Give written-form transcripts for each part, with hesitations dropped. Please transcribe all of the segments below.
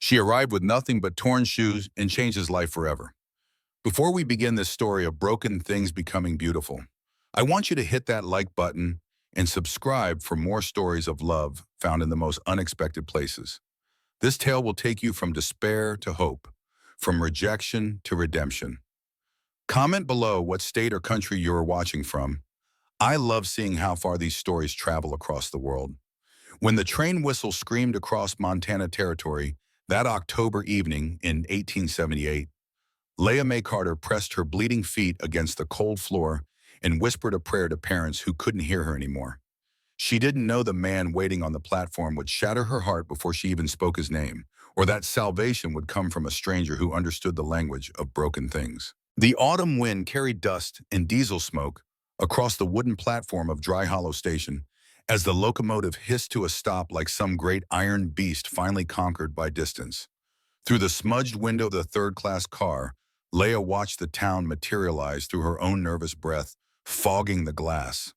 She arrived with nothing but torn shoes and changed his life forever. Before we begin this story of broken things becoming beautiful, I want you to hit that like button and subscribe for more stories of love found in the most unexpected places. This tale will take you from despair to hope, from rejection to redemption. Comment below what state or country you are watching from. I love seeing how far these stories travel across the world. When the train whistle screamed across Montana territory that October evening in 1878, Leah May Carter pressed her bleeding feet against the cold floor and whispered a prayer to parents who couldn't hear her anymore. She didn't know the man waiting on the platform would shatter her heart before she even spoke his name, or that salvation would come from a stranger who understood the language of broken things. The autumn wind carried dust and diesel smoke across the wooden platform of Dry Hollow Station as the locomotive hissed to a stop like some great iron beast finally conquered by distance. Through the smudged window of the third-class car, Leah watched the town materialize through her own nervous breath, fogging the glass.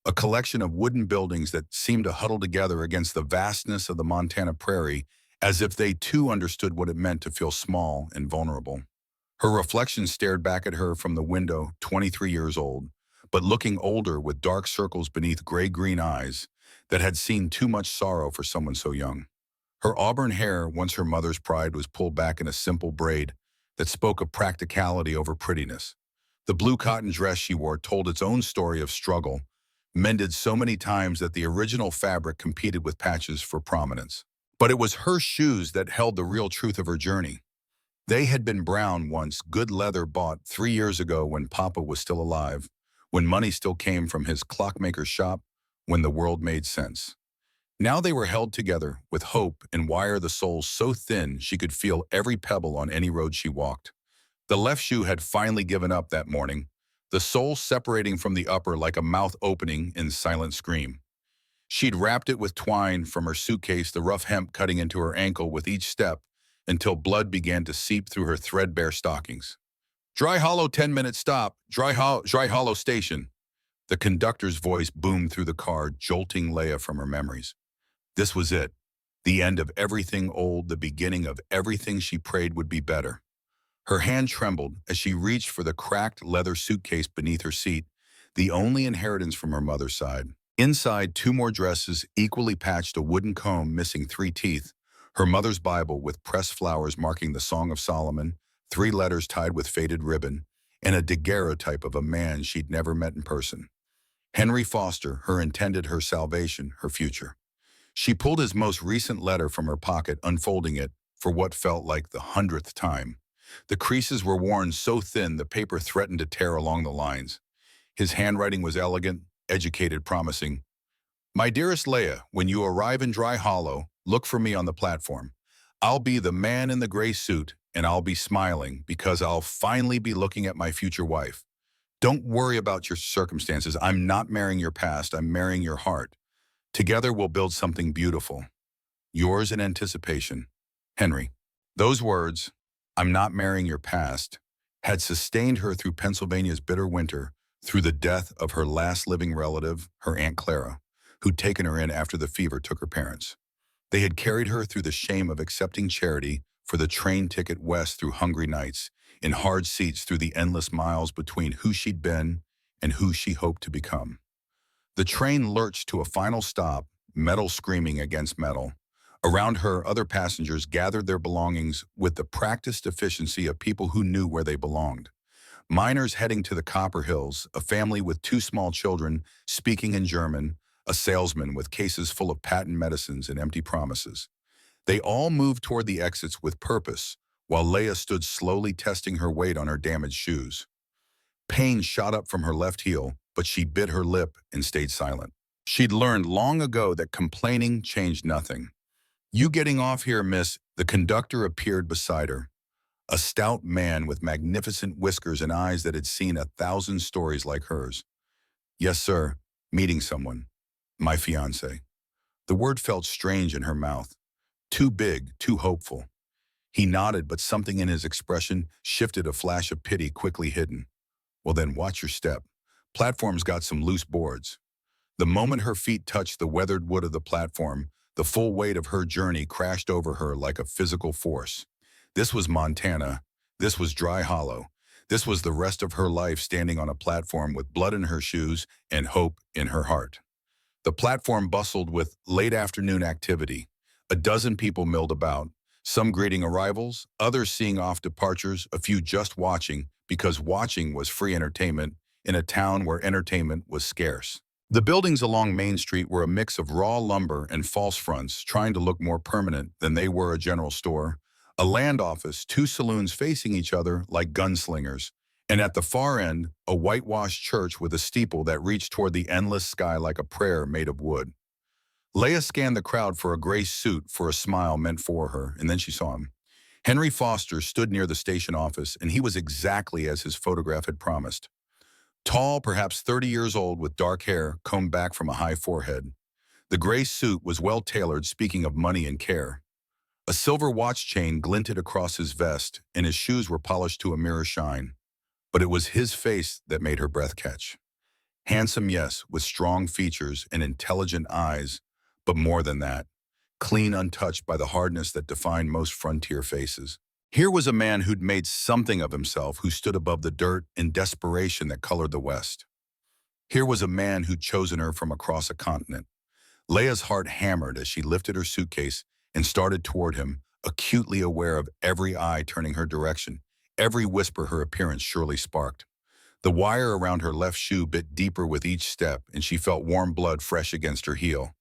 A collection of wooden buildings that seemed to huddle together against the vastness of the Montana prairie, as if they too understood what it meant to feel small and vulnerable. Her reflection stared back at her from the window, 23 years old, but looking older with dark circles beneath gray-green eyes that had seen too much sorrow for someone so young. Her auburn hair, once her mother's pride, was pulled back in a simple braid that spoke of practicality over prettiness. The blue cotton dress she wore told its own story of struggle, mended so many times that the original fabric competed with patches for prominence. But it was her shoes that held the real truth of her journey. They had been brown once, good leather bought 3 years ago when Papa was still alive, when money still came from his clockmaker's shop, when the world made sense. Now they were held together with hope and wire the soles so thin she could feel every pebble on any road she walked. The left shoe had finally given up that morning, the sole separating from the upper like a mouth opening in silent scream. She'd wrapped it with twine from her suitcase, the rough hemp cutting into her ankle with each step until blood began to seep through her threadbare stockings. Dry Hollow 10-minute stop, Dry Hollow Station. The conductor's voice boomed through the car, jolting Leah from her memories. This was it, the end of everything old, the beginning of everything she prayed would be better. Her hand trembled as she reached for the cracked leather suitcase beneath her seat, the only inheritance from her mother's side. Inside, 2 more dresses, equally patched, a wooden comb missing 3 teeth, her mother's Bible with pressed flowers marking the Song of Solomon, 3 letters tied with faded ribbon, and a daguerreotype of a man she'd never met in person. Henry Foster, her intended, her salvation, her future. She pulled his most recent letter from her pocket, unfolding it for what felt like the 100th time. The creases were worn so thin the paper threatened to tear along the lines. His handwriting was elegant, educated, promising. My dearest Leah, when you arrive in Dry Hollow, look for me on the platform. I'll be the man in the gray suit, and I'll be smiling because I'll finally be looking at my future wife. Don't worry about your circumstances. I'm not marrying your past. I'm marrying your heart. Together we'll build something beautiful. Yours in anticipation, Henry. Those words, I'm not marrying your past, had sustained her through Pennsylvania's bitter winter, through the death of her last living relative, her Aunt Clara, who'd taken her in after the fever took her parents. They had carried her through the shame of accepting charity for the train ticket west through hungry nights, in hard seats through the endless miles between who she'd been and who she hoped to become. The train lurched to a final stop, metal screaming against metal. Around her, other passengers gathered their belongings with the practiced efficiency of people who knew where they belonged. Miners heading to the Copper Hills, a family with 2 small children speaking in German, a salesman with cases full of patent medicines and empty promises. They all moved toward the exits with purpose, while Leah stood slowly testing her weight on her damaged shoes. Pain shot up from her left heel, but she bit her lip and stayed silent. She'd learned long ago that complaining changed nothing. You getting off here, miss? The conductor appeared beside her. A stout man with magnificent whiskers and eyes that had seen 1,000 stories like hers. Yes, sir. Meeting someone. My fiancé. The word felt strange in her mouth. Too big, too hopeful. He nodded, but something in his expression shifted, a flash of pity quickly hidden. Well then, watch your step. Platform's got some loose boards. The moment her feet touched the weathered wood of the platform, The full weight of her journey crashed over her like a physical force. This was Montana. This was Dry Hollow. This was the rest of her life standing on a platform with blood in her shoes and hope in her heart. The platform bustled with late afternoon activity. A dozen people milled about, some greeting arrivals, others seeing off departures, a few just watching, because watching was free entertainment in a town where entertainment was scarce. The buildings along Main Street were a mix of raw lumber and false fronts, trying to look more permanent than they were a general store, a land office, two saloons facing each other like gunslingers, and at the far end, a whitewashed church with a steeple that reached toward the endless sky like a prayer made of wood. Leia scanned the crowd for a gray suit for a smile meant for her, and then she saw him. Henry Foster stood near the station office, and he was exactly as his photograph had promised. Tall, perhaps 30 years old, with dark hair combed back from a high forehead. The gray suit was well-tailored, speaking of money and care. A silver watch chain glinted across his vest, and his shoes were polished to a mirror shine. But it was his face that made her breath catch. Handsome, yes, with strong features and intelligent eyes, but more than that, clean, untouched by the hardness that defined most frontier faces. Here was a man who'd made something of himself, who stood above the dirt and desperation that colored the West. Here was a man who'd chosen her from across a continent. Leia's heart hammered as she lifted her suitcase and started toward him, acutely aware of every eye turning her direction, every whisper her appearance surely sparked. The wire around her left shoe bit deeper with each step, and she felt warm blood fresh against her heel.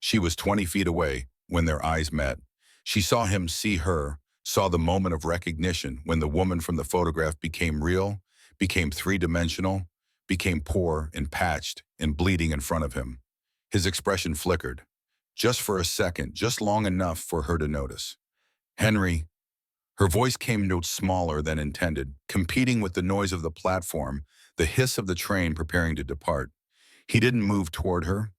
She was 20 feet away when their eyes met. She saw him see her, saw the moment of recognition when the woman from the photograph became real, became three-dimensional, became poor and patched and bleeding in front of him. His expression flickered, just for a second, just long enough for her to notice. Henry. Her voice came notes smaller than intended, competing with the noise of the platform, the hiss of the train preparing to depart. He didn't move toward her,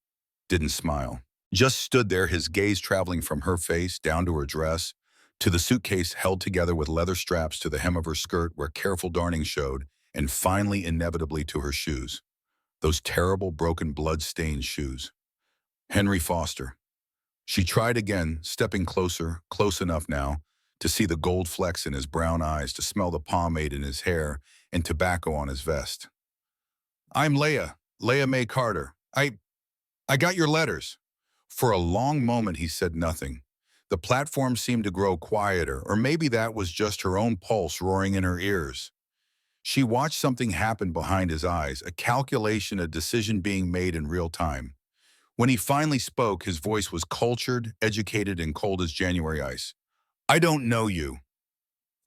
didn't smile. Just stood there, his gaze traveling from her face down to her dress, to the suitcase held together with leather straps to the hem of her skirt where careful darning showed, and finally, inevitably, to her shoes. Those terrible, broken, blood-stained shoes. Henry Foster. She tried again, stepping closer, close enough now, to see the gold flecks in his brown eyes, to smell the pomade in his hair and tobacco on his vest. "I'm Leia May Carter. I got your letters." For a long moment he said nothing. The platform seemed to grow quieter, or maybe that was just her own pulse roaring in her ears. She watched something happen behind his eyes, a calculation, a decision being made in real time. When he finally spoke, his voice was cultured, educated, and cold as January ice. "I don't know you."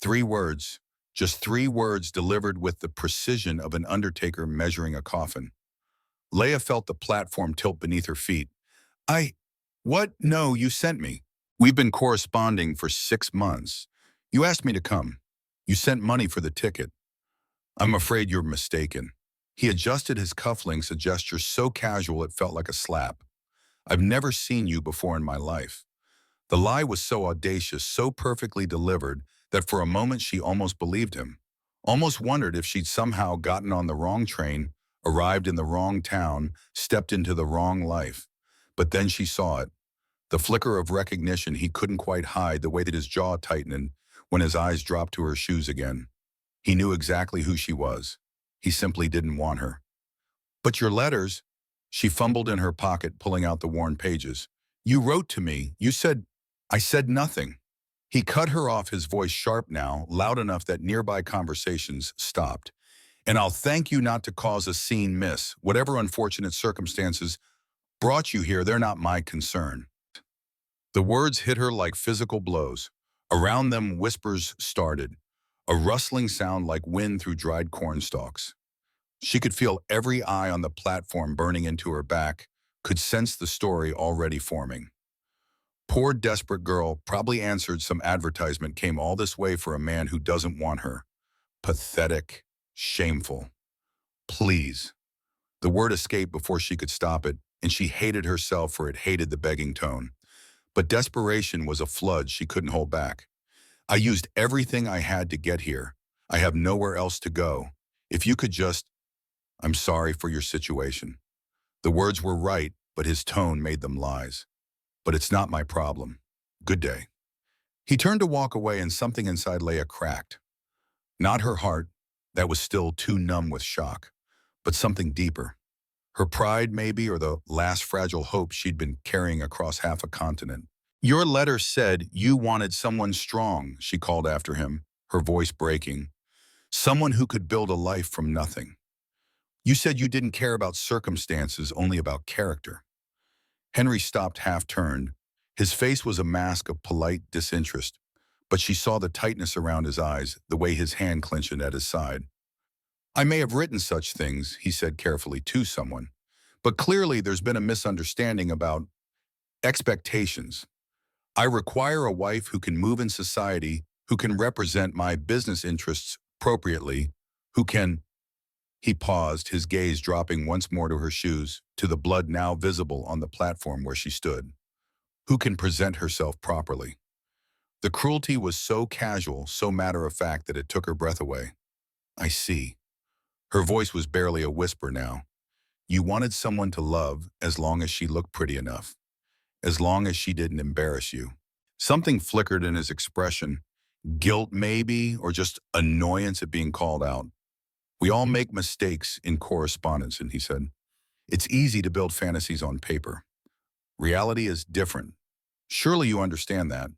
3 words, just 3 words delivered with the precision of an undertaker measuring a coffin. Leia felt the platform tilt beneath her feet. What? No, you sent me. We've been corresponding for 6 months. You asked me to come. You sent money for the ticket. I'm afraid you're mistaken." He adjusted his cufflinks, a gesture so casual it felt like a slap. "I've never seen you before in my life." The lie was so audacious, so perfectly delivered, that for a moment she almost believed him, almost wondered if she'd somehow gotten on the wrong train, arrived in the wrong town, stepped into the wrong life. But then she saw it, the flicker of recognition he couldn't quite hide, the way that his jaw tightened when his eyes dropped to her shoes again. He knew exactly who she was. He simply didn't want her. "But your letters," she fumbled in her pocket, pulling out the worn pages. "You wrote to me. You said—" "I said nothing." He cut her off, his voice sharp now, loud enough that nearby conversations stopped. "And I'll thank you not to cause a scene, miss. Whatever unfortunate circumstances brought you here, they're not my concern." The words hit her like physical blows. Around them, whispers started, a rustling sound like wind through dried corn stalks. She could feel every eye on the platform burning into her back, could sense the story already forming. Poor, desperate girl, probably answered some advertisement, came all this way for a man who doesn't want her. Pathetic, shameful. Please. The word escaped before she could stop it, and she hated herself for it, hated the begging tone. But desperation was a flood she couldn't hold back. "I used everything I had to get here. I have nowhere else to go. If you could just— I'm sorry for your situation." The words were right, but his tone made them lies. but it's not my problem. Good day. He turned to walk away and something inside Leia cracked. Not her heart, that was still too numb with shock, but something deeper. Her pride, maybe, or the last fragile hope she'd been carrying across half a continent. Your letter said you wanted someone strong, she called after him, her voice breaking. Someone who could build a life from nothing. You said you didn't care about circumstances, only about character. Henry stopped half-turned. His face was a mask of polite disinterest, but she saw the tightness around his eyes, the way his hand clenched at his side. I may have written such things, he said carefully to someone, but clearly there's been a misunderstanding about expectations. I require a wife who can move in society, who can represent my business interests appropriately, who can. He paused, his gaze dropping once more to her shoes, to the blood now visible on the platform where she stood. Who can present herself properly? The cruelty was so casual, so matter-of-fact that it took her breath away. I see. Her voice was barely a whisper now. You wanted someone to love as long as she looked pretty enough, as long as she didn't embarrass you. Something flickered in his expression, guilt maybe, or just annoyance at being called out. We all make mistakes in correspondence, and he said, it's easy to build fantasies on paper. Reality is different. Surely you understand that.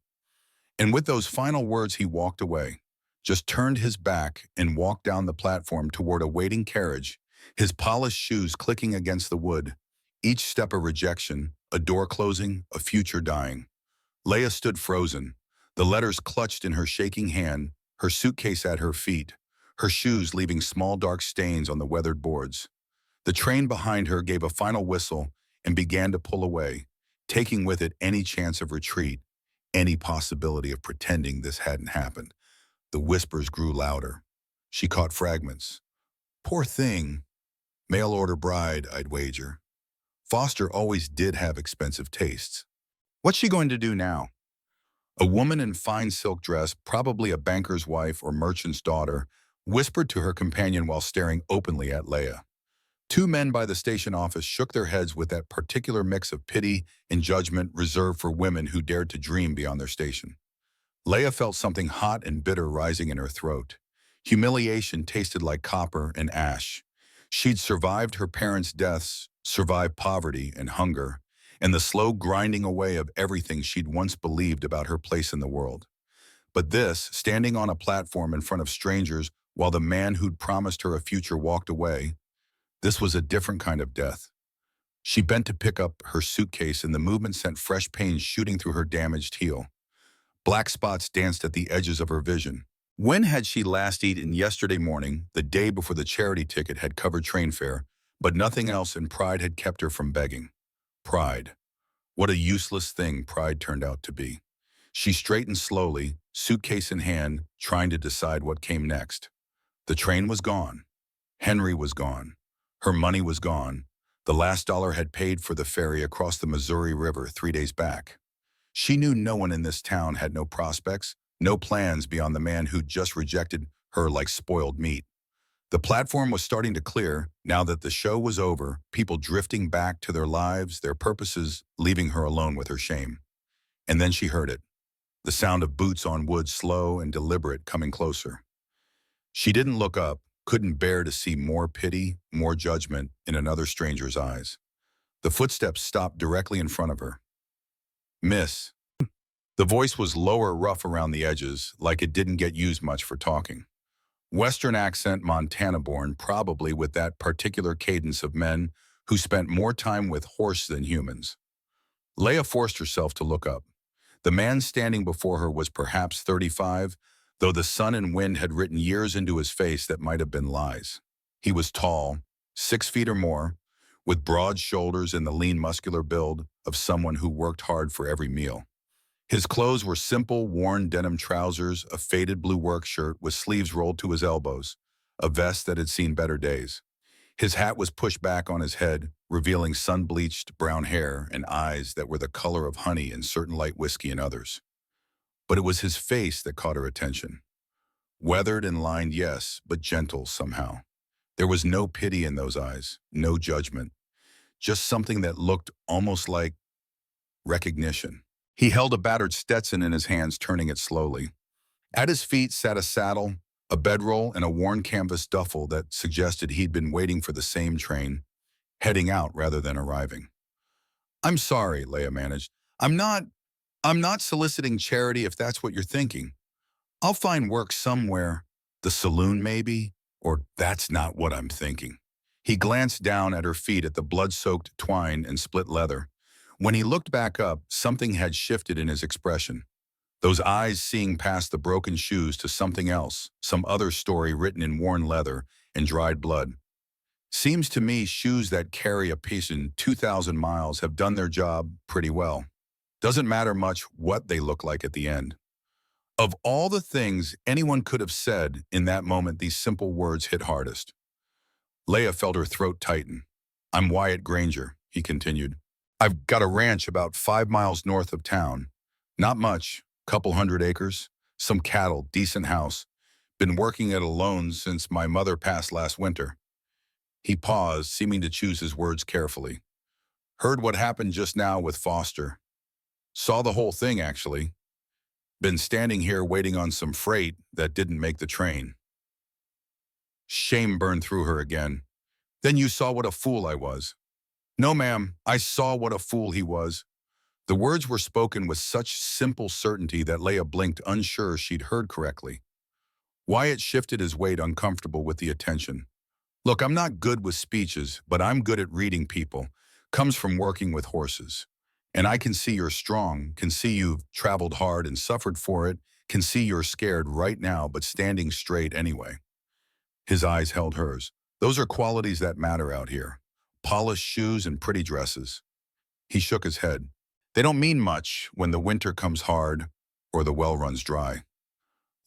And with those final words, he walked away, just turned his back and walked down the platform toward a waiting carriage, his polished shoes clicking against the wood, each step a rejection, a door closing, a future dying. Leia stood frozen, the letters clutched in her shaking hand, her suitcase at her feet, her shoes leaving small dark stains on the weathered boards. The train behind her gave a final whistle and began to pull away, taking with it any chance of retreat, any possibility of pretending this hadn't happened. The whispers grew louder. She caught fragments. Poor thing. Mail-order bride, I'd wager. Foster always did have expensive tastes. What's she going to do now? A woman in fine silk dress, probably a banker's wife or merchant's daughter, whispered to her companion while staring openly at Leia. Two men by the station office shook their heads with that particular mix of pity and judgment reserved for women who dared to dream beyond their station. Leia felt something hot and bitter rising in her throat. Humiliation tasted like copper and ash. She'd survived her parents' deaths, survived poverty and hunger, and the slow grinding away of everything she'd once believed about her place in the world. But this, standing on a platform in front of strangers while the man who'd promised her a future walked away, this was a different kind of death. She bent to pick up her suitcase and the movement sent fresh pains shooting through her damaged heel. Black spots danced at the edges of her vision. When had she last eaten? Yesterday morning, the day before the charity ticket had covered train fare, but nothing else, and pride had kept her from begging. Pride. What a useless thing pride turned out to be. She straightened slowly, suitcase in hand, trying to decide what came next. The train was gone. Henry was gone. Her money was gone. The last dollar had paid for the ferry across the Missouri River 3 days back. She knew no one in this town had no prospects, no plans beyond the man who'd just rejected her like spoiled meat. The platform was starting to clear, now that the show was over, people drifting back to their lives, their purposes, leaving her alone with her shame. And then she heard it. The sound of boots on wood, slow and deliberate, coming closer. She didn't look up, couldn't bear to see more pity, more judgment in another stranger's eyes. The footsteps stopped directly in front of her. Miss. The voice was lower, rough around the edges, like it didn't get used much for talking. Western accent, Montana-born, probably with that particular cadence of men who spent more time with horse than humans. Leia forced herself to look up. The man standing before her was perhaps 35, though the sun and wind had written years into his face that might have been lies. He was tall, 6 feet or more, with broad shoulders and the lean muscular build of someone who worked hard for every meal. His clothes were simple, worn denim trousers, a faded blue work shirt with sleeves rolled to his elbows, a vest that had seen better days. His hat was pushed back on his head, revealing sun-bleached brown hair and eyes that were the color of honey in certain light whiskey in others. But it was his face that caught her attention. Weathered and lined, yes, but gentle somehow. There was no pity in those eyes, no judgment, just something that looked almost like recognition. He held a battered Stetson in his hands, turning it slowly. At his feet sat a saddle, a bedroll, and a worn canvas duffel that suggested he'd been waiting for the same train, heading out rather than arriving. "I'm sorry," Leia managed. I'm not, I'm not soliciting charity if that's what you're thinking. I'll find work somewhere. The saloon, maybe? Or that's not what I'm thinking." He glanced down at her feet at the blood-soaked twine and split leather. When he looked back up, something had shifted in his expression. Those eyes seeing past the broken shoes to something else, some other story written in worn leather and dried blood. "Seems to me shoes that carry a piece in 2,000 miles have done their job pretty well. Doesn't matter much what they look like at the end." Of all the things anyone could have said in that moment, these simple words hit hardest. Leia felt her throat tighten. "I'm Wyatt Granger," he continued. "I've got a ranch about 5 miles north of town. Not much, couple 100 acres, some cattle, decent house. Been working it alone since my mother passed last winter." He paused, seeming to choose his words carefully. "Heard what happened just now with Foster. Saw the whole thing, actually. Been standing here waiting on some freight that didn't make the train." Shame burned through her again. "Then you saw what a fool I was." "No, ma'am, I saw what a fool he was." The words were spoken with such simple certainty that Leia blinked, unsure she'd heard correctly. Wyatt shifted his weight, uncomfortable with the attention. "Look, I'm not good with speeches, but I'm good at reading people. Comes from working with horses. And I can see you're strong, can see you've traveled hard and suffered for it, can see you're scared right now but standing straight anyway." His eyes held hers. "Those are qualities that matter out here. Polished shoes and pretty dresses." He shook his head. "They don't mean much when the winter comes hard or the well runs dry."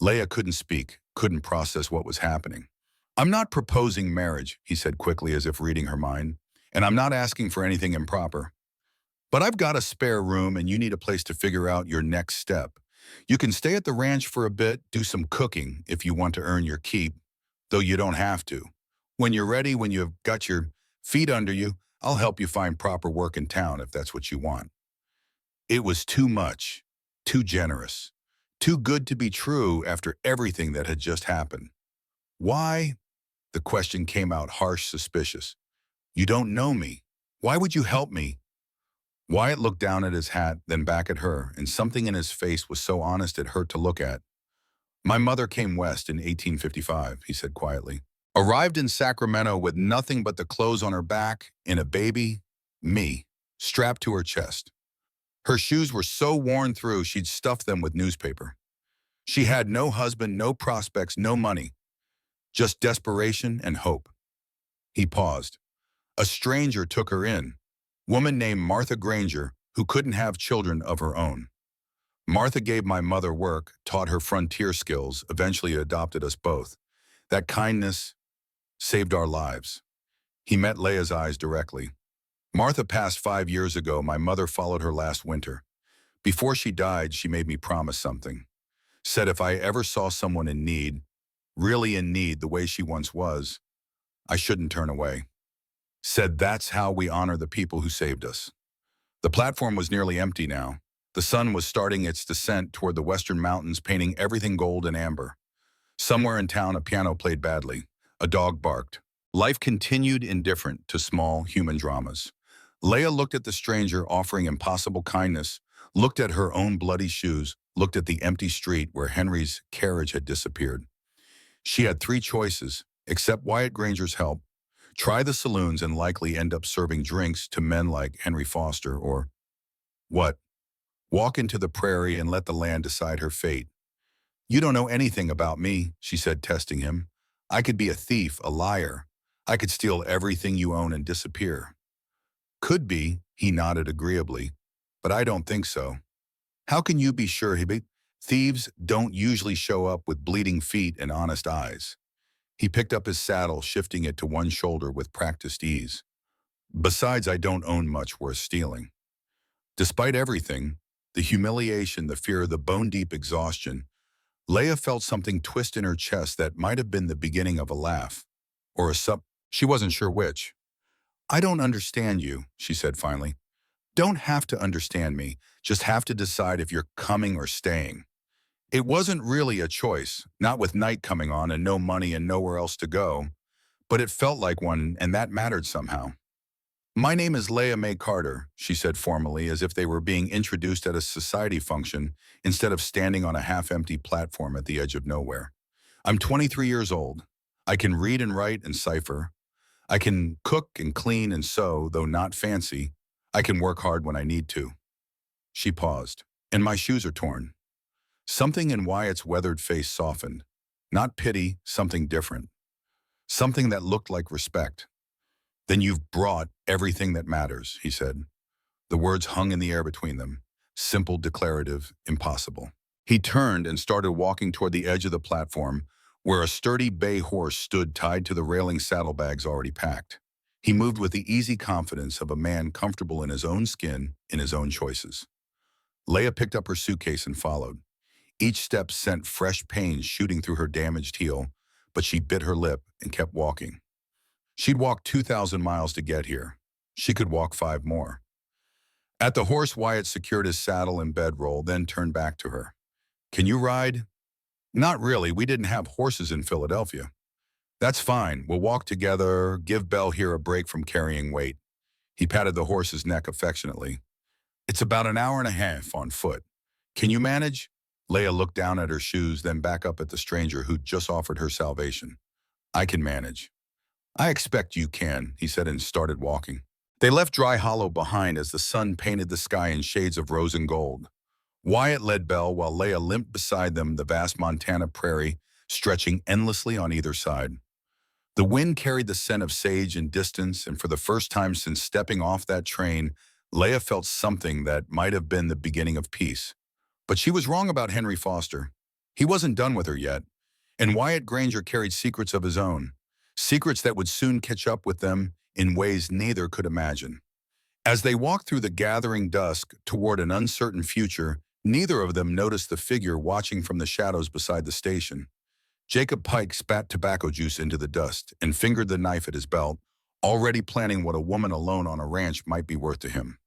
Leia couldn't speak, couldn't process what was happening. "I'm not proposing marriage," he said quickly, as if reading her mind, "and I'm not asking for anything improper. But I've got a spare room and you need a place to figure out your next step. You can stay at the ranch for a bit, do some cooking if you want to earn your keep, though you don't have to. When you're ready, when you've got your feet under you, I'll help you find proper work in town if that's what you want." It was too much, too generous, too good to be true after everything that had just happened. "Why?" The question came out harsh, suspicious. "You don't know me. Why would you help me?" Wyatt looked down at his hat, then back at her, and something in his face was so honest it hurt to look at. "My mother came west in 1855, he said quietly. "Arrived in Sacramento with nothing but the clothes on her back and a baby, me, strapped to her chest. Her shoes were so worn through she'd stuffed them with newspaper. She had no husband, no prospects, no money. Just desperation and hope." He paused. "A stranger took her in. Woman named Martha Granger, who couldn't have children of her own. Martha gave my mother work, taught her frontier skills, eventually adopted us both. That kindness saved our lives." He met Leia's eyes directly. "Martha passed 5 years ago. My mother followed her last winter. Before she died, she made me promise something. Said if I ever saw someone in need, really in need the way she once was, I shouldn't turn away. Said that's how we honor the people who saved us." The platform was nearly empty now. The sun was starting its descent toward the western mountains, painting everything gold and amber. Somewhere in town, a piano played badly. A dog barked. Life continued indifferent to small human dramas. Leia looked at the stranger offering impossible kindness, looked at her own bloody shoes, looked at the empty street where Henry's carriage had disappeared. She had 3 choices: accept Wyatt Granger's help, try the saloons and likely end up serving drinks to men like Henry Foster, or what? Walk into the prairie and let the land decide her fate. "You don't know anything about me," she said, testing him. "I could be a thief, a liar. I could steal everything you own and disappear." "Could be," he nodded agreeably, "but I don't think so." "How can you be sure, Hibby? Thieves don't usually show up with bleeding feet and honest eyes." He picked up his saddle, shifting it to one shoulder with practiced ease. "Besides, I don't own much worth stealing." Despite everything, the humiliation, the fear, the bone-deep exhaustion, Leia felt something twist in her chest that might have been the beginning of a laugh, or a she wasn't sure which. "I don't understand you," she said finally. Don't have to understand me, just have to decide if you're coming or staying. It wasn't really a choice, not with night coming on and no money and nowhere else to go, but it felt like one, and that mattered somehow. My name is Leah May Carter, she said formally, as if they were being introduced at a society function instead of standing on a half-empty platform at the edge of nowhere. I'm 23 years old. I can read and write and cipher. I can cook and clean and sew, though not fancy. I can work hard when I need to. She paused. And my shoes are torn. Something in Wyatt's weathered face softened. Not pity, something different. Something that looked like respect. Then you've brought everything that matters, he said. The words hung in the air between them. Simple, declarative, impossible. He turned and started walking toward the edge of the platform, where a sturdy bay horse stood tied to the railing saddlebags already packed. He moved with the easy confidence of a man comfortable in his own skin, in his own choices. Leah picked up her suitcase and followed. Each step sent fresh pain shooting through her damaged heel, but she bit her lip and kept walking. She'd walked 2,000 miles to get here. She could walk 5 more. At the horse, Wyatt secured his saddle and bedroll, then turned back to her. Can you ride? Not really. We didn't have horses in Philadelphia. That's fine. We'll walk together. Give Belle here a break from carrying weight. He patted the horse's neck affectionately. It's about an hour and a half on foot. Can you manage? Leah looked down at her shoes, then back up at the stranger who'd just offered her salvation. I can manage. I expect you can, he said and started walking. They left Dry Hollow behind as the sun painted the sky in shades of rose and gold. Wyatt led Belle while Leah limped beside them, the vast Montana prairie stretching endlessly on either side. The wind carried the scent of sage and distance, and for the first time since stepping off that train, Leah felt something that might have been the beginning of peace. But she was wrong about Henry Foster. He wasn't done with her yet, and Wyatt Granger carried secrets of his own, secrets that would soon catch up with them in ways neither could imagine. As they walked through the gathering dusk toward an uncertain future, neither of them noticed the figure watching from the shadows beside the station. Jacob Pike spat tobacco juice into the dust and fingered the knife at his belt, already planning what a woman alone on a ranch might be worth to him.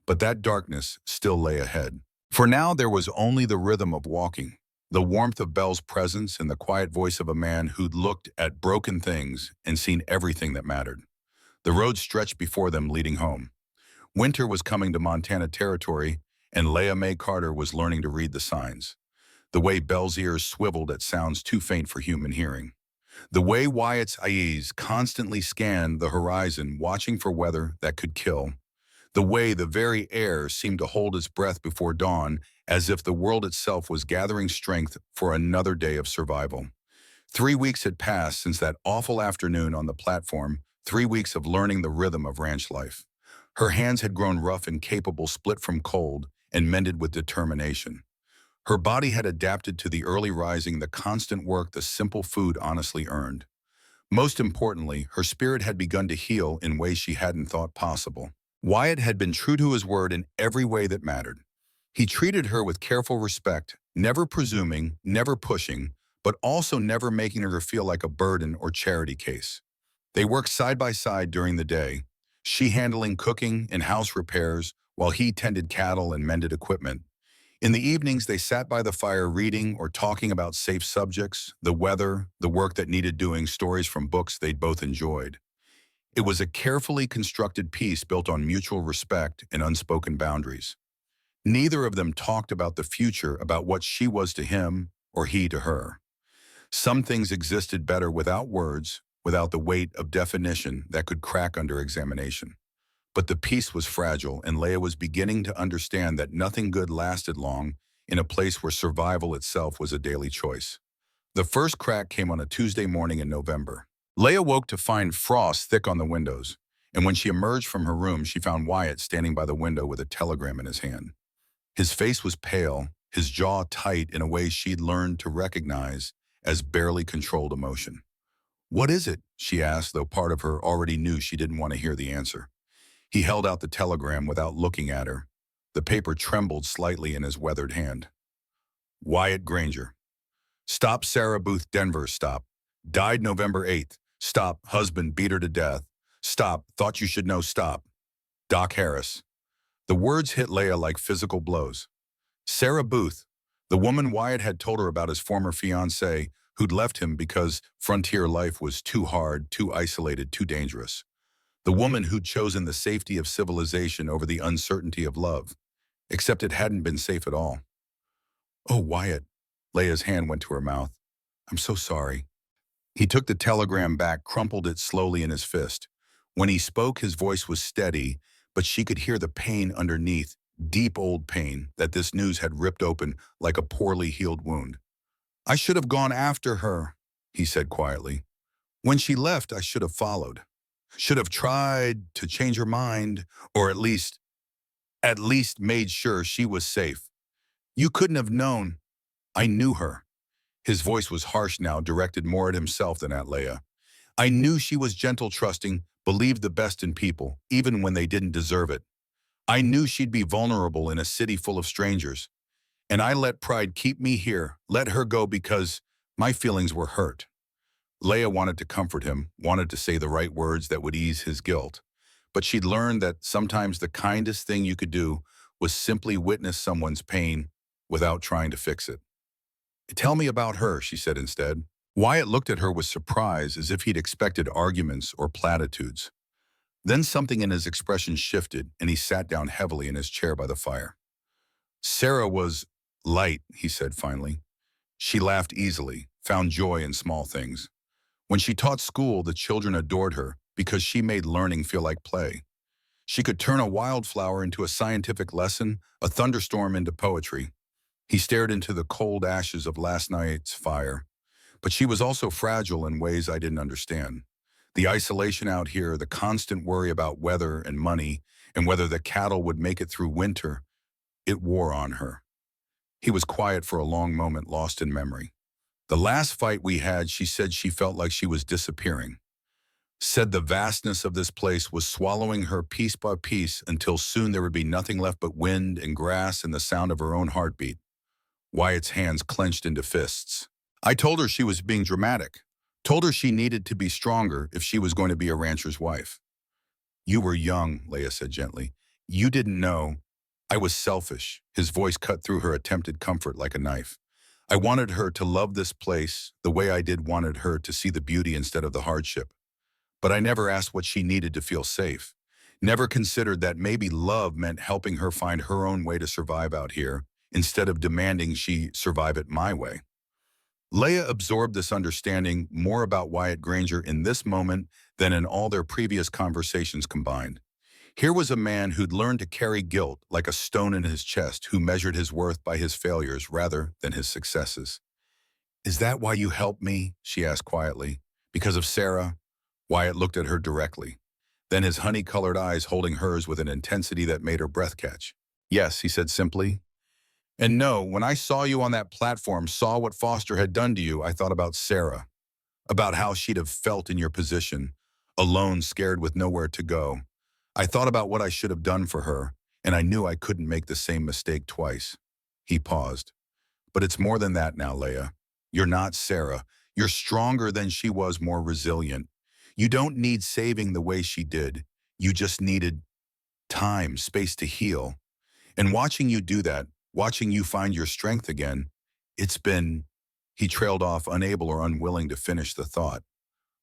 But that darkness still lay ahead. For now, there was only the rhythm of walking, the warmth of Belle's presence, and the quiet voice of a man who'd looked at broken things and seen everything that mattered. The road stretched before them, leading home. Winter was coming to Montana territory, and Leah May Carter was learning to read the signs. The way Belle's ears swiveled at sounds too faint for human hearing. The way Wyatt's eyes constantly scanned the horizon, watching for weather that could kill. The way the very air seemed to hold its breath before dawn, as if the world itself was gathering strength for another day of survival. 3 weeks had passed since that awful afternoon on the platform, 3 weeks of learning the rhythm of ranch life. Her hands had grown rough and capable, split from cold, and mended with determination. Her body had adapted to the early rising, the constant work, the simple food honestly earned. Most importantly, her spirit had begun to heal in ways she hadn't thought possible. Wyatt had been true to his word in every way that mattered. He treated her with careful respect, never presuming, never pushing, but also never making her feel like a burden or charity case. They worked side by side during the day, she handling cooking and house repairs while he tended cattle and mended equipment. In the evenings, they sat by the fire reading or talking about safe subjects, the weather, the work that needed doing, stories from books they'd both enjoyed. It was a carefully constructed piece built on mutual respect and unspoken boundaries. Neither of them talked about the future, about what she was to him or he to her. Some things existed better without words, without the weight of definition that could crack under examination. But the peace was fragile, and Leah was beginning to understand that nothing good lasted long in a place where survival itself was a daily choice. The first crack came on a Tuesday morning in November. Leah woke to find frost thick on the windows, and when she emerged from her room, she found Wyatt standing by the window with a telegram in his hand. His face was pale, his jaw tight in a way she'd learned to recognize as barely controlled emotion. "What is it?" she asked, though part of her already knew she didn't want to hear the answer. He held out the telegram without looking at her. The paper trembled slightly in his weathered hand. Wyatt Granger. Stop Sarah Booth, Denver, stop. Died November 8th. Stop, husband beat her to death. Stop, thought you should know, stop. Doc Harris. The words hit Leia like physical blows. Sarah Booth, the woman Wyatt had told her about his former fiancé, who'd left him because frontier life was too hard, too isolated, too dangerous. The woman who'd chosen the safety of civilization over the uncertainty of love, except it hadn't been safe at all. "Oh, Wyatt." Leia's hand went to her mouth. "I'm so sorry." He took the telegram back, crumpled it slowly in his fist. When he spoke, his voice was steady, but she could hear the pain underneath, deep old pain that this news had ripped open like a poorly healed wound. "I should have gone after her," he said quietly. "When she left, I should have followed. Should have tried to change her mind, or at least made sure she was safe. You couldn't have known. I knew her." His voice was harsh now, directed more at himself than at Leia. "I knew she was gentle, trusting, believed the best in people, even when they didn't deserve it. I knew she'd be vulnerable in a city full of strangers. And I let pride keep me here, let her go because my feelings were hurt." Leia wanted to comfort him, wanted to say the right words that would ease his guilt. But she'd learned that sometimes the kindest thing you could do was simply witness someone's pain without trying to fix it. "Tell me about her," she said instead. Wyatt looked at her with surprise, as if he'd expected arguments or platitudes. Then something in his expression shifted, and he sat down heavily in his chair by the fire. "Sarah was light," he said finally. "She laughed easily, found joy in small things. When she taught school, the children adored her because she made learning feel like play. She could turn a wildflower into a scientific lesson, a thunderstorm into poetry." He stared into the cold ashes of last night's fire. "But she was also fragile in ways I didn't understand. The isolation out here, the constant worry about weather and money, and whether the cattle would make it through winter, it wore on her." He was quiet for a long moment, lost in memory. "The last fight we had, she said she felt like she was disappearing. Said the vastness of this place was swallowing her piece by piece until soon there would be nothing left but wind and grass and the sound of her own heartbeat." Wyatt's hands clenched into fists. "I told her she was being dramatic. Told her she needed to be stronger if she was going to be a rancher's wife." "You were young," Leia said gently. "You didn't know. I was selfish." His voice cut through her attempted comfort like a knife. "I wanted her to love this place the way I did wanted her to see the beauty instead of the hardship. But I never asked what she needed to feel safe. Never considered that maybe love meant helping her find her own way to survive out here, instead of demanding she survive it my way." Leia absorbed this understanding more about Wyatt Granger in this moment than in all their previous conversations combined. Here was a man who'd learned to carry guilt like a stone in his chest, who measured his worth by his failures rather than his successes. "Is that why you helped me?" she asked quietly. "Because of Sarah?" Wyatt looked at her directly, then his honey-colored eyes holding hers with an intensity that made her breath catch. "Yes," he said simply. "And no, when I saw you on that platform, saw what Foster had done to you, I thought about Sarah, about how she'd have felt in your position, alone, scared with nowhere to go. I thought about what I should have done for her, and I knew I couldn't make the same mistake twice." He paused. "But it's more than that now, Leia. You're not Sarah. You're stronger than she was, more resilient. You don't need saving the way she did. You just needed time, space to heal. And watching you do that, watching you find your strength again, it's been—" He trailed off, unable or unwilling to finish the thought.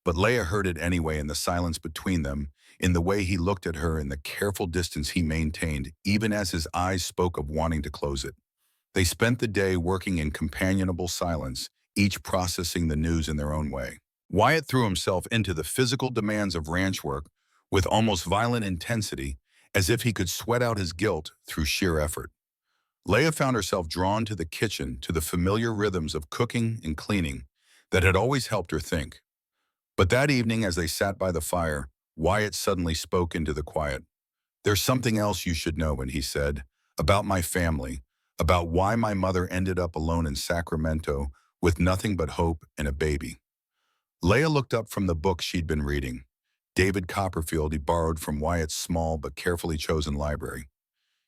But Leia heard it anyway, in the silence between them, in the way he looked at her, in the careful distance he maintained, even as his eyes spoke of wanting to close it. They spent the day working in companionable silence, each processing the news in their own way. Wyatt threw himself into the physical demands of ranch work with almost violent intensity, as if he could sweat out his guilt through sheer effort. Leia found herself drawn to the kitchen, to the familiar rhythms of cooking and cleaning that had always helped her think. But that evening, as they sat by the fire, Wyatt suddenly spoke into the quiet. "There's something else you should know," and he said, "about my family, about why my mother ended up alone in Sacramento with nothing but hope and a baby." Leia looked up from the book she'd been reading. David Copperfield he borrowed from Wyatt's small but carefully chosen library.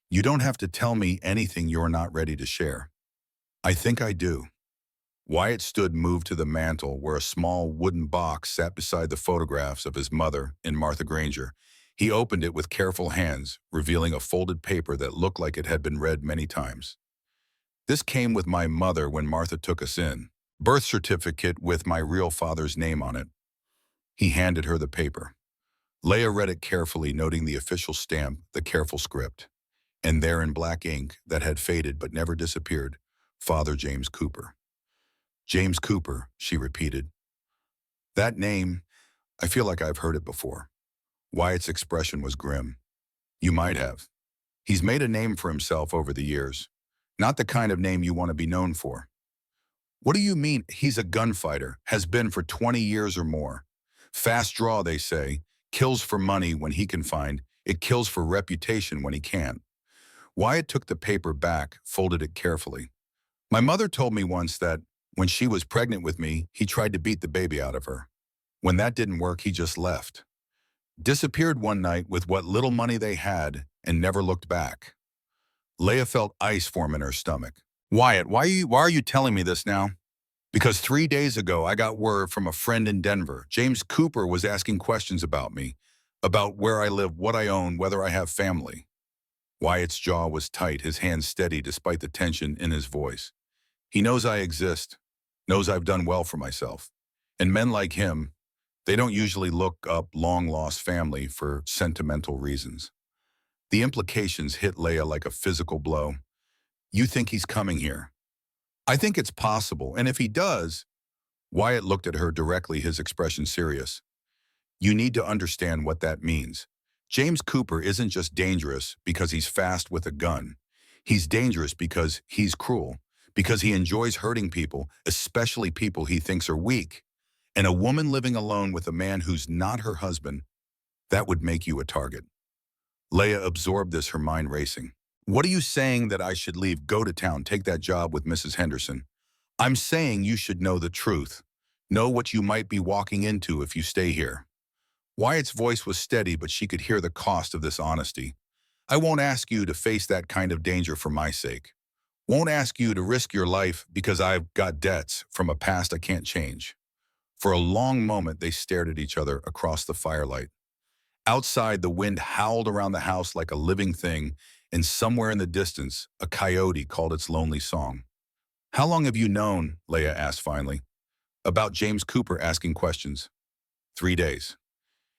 "You don't have to tell me anything you're not ready to share." "I think I do." Wyatt stood, moved to the mantel, where a small wooden box sat beside the photographs of his mother and Martha Granger. He opened it with careful hands, revealing a folded paper that looked like it had been read many times. This came with my mother when Martha took us in. Birth certificate with my real father's name on it. He handed her the paper. Leah read it carefully, noting the official stamp, the careful script. And there in black ink that had faded but never disappeared, Father James Cooper. James Cooper, she repeated. That name, I feel like I've heard it before. Wyatt's expression was grim. You might have. He's made a name for himself over the years. Not the kind of name you want to be known for. What do you mean? He's a gunfighter, has been for 20 years or more. Fast draw, they say. Kills for money when he can find. It kills for reputation when he can't. Wyatt took the paper back, folded it carefully. My mother told me once that when she was pregnant with me, he tried to beat the baby out of her. When that didn't work, he just left. Disappeared one night with what little money they had and never looked back. Leah felt ice form in her stomach. Wyatt, why are you telling me this now? Because 3 days ago, I got word from a friend in Denver. James Cooper was asking questions about me, about where I live, what I own, whether I have family. Wyatt's jaw was tight, his hands steady despite the tension in his voice. He knows I exist, knows I've done well for myself. And men like him, they don't usually look up long-lost family for sentimental reasons. The implications hit Leah like a physical blow. You think he's coming here? I think it's possible, and if he does, Wyatt looked at her directly, his expression serious. You need to understand what that means. James Cooper isn't just dangerous because he's fast with a gun. He's dangerous because he's cruel, because he enjoys hurting people, especially people he thinks are weak. And a woman living alone with a man who's not her husband, that would make you a target. Leah absorbed this, her mind racing. What are you saying, that I should leave, go to town, take that job with Mrs. Henderson? I'm saying you should know the truth. Know what you might be walking into if you stay here. Wyatt's voice was steady, but she could hear the cost of this honesty. I won't ask you to face that kind of danger for my sake. Won't ask you to risk your life because I've got debts from a past I can't change. For a long moment, they stared at each other across the firelight. Outside, the wind howled around the house like a living thing, and somewhere in the distance, a coyote called its lonely song. How long have you known, Leah asked finally, about James Cooper asking questions? 3 days.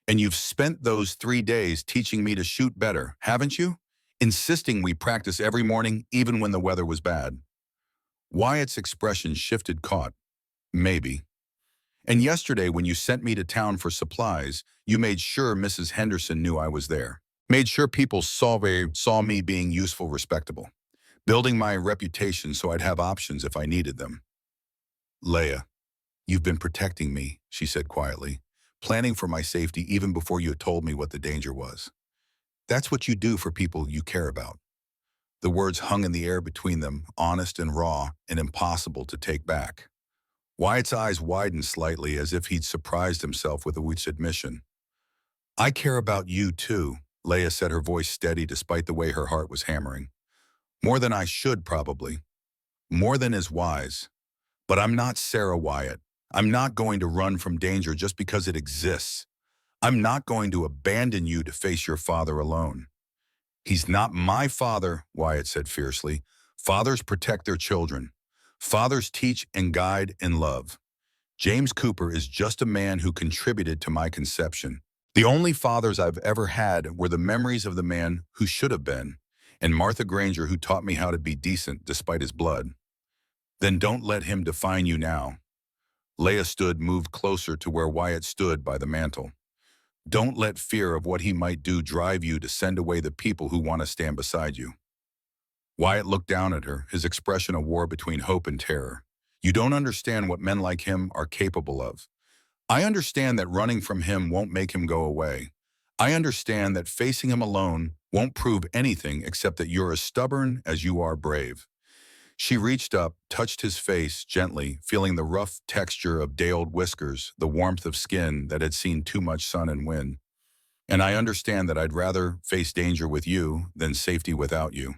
And you've spent those 3 days teaching me to shoot better, haven't you? Insisting we practice every morning, even when the weather was bad. Wyatt's expression shifted, caught. Maybe. And yesterday, when you sent me to town for supplies, you made sure Mrs. Henderson knew I was there. Made sure people saw me being useful, respectable. Building my reputation so I'd have options if I needed them. Leah, you've been protecting me, she said quietly, planning for my safety even before you had told me what the danger was. That's what you do for people you care about. The words hung in the air between them, honest and raw and impossible to take back. Wyatt's eyes widened slightly, as if he'd surprised himself with a admission. I care about you too, Leah said, her voice steady despite the way her heart was hammering. More than I should, probably. More than is wise. But I'm not Sarah Wyatt. I'm not going to run from danger just because it exists. I'm not going to abandon you to face your father alone. He's not my father, Wyatt said fiercely. Fathers protect their children. Fathers teach and guide and love. James Cooper is just a man who contributed to my conception. The only fathers I've ever had were the memories of the man who should have been, and Martha Granger, who taught me how to be decent despite his blood. Then don't let him define you now. Leah stood, moved closer to where Wyatt stood by the mantel. Don't let fear of what he might do drive you to send away the people who want to stand beside you. Wyatt looked down at her, his expression a war between hope and terror. You don't understand what men like him are capable of. I understand that running from him won't make him go away. I understand that facing him alone won't prove anything except that you're as stubborn as you are brave. She reached up, touched his face gently, feeling the rough texture of day-old whiskers, the warmth of skin that had seen too much sun and wind. And I understand that I'd rather face danger with you than safety without you.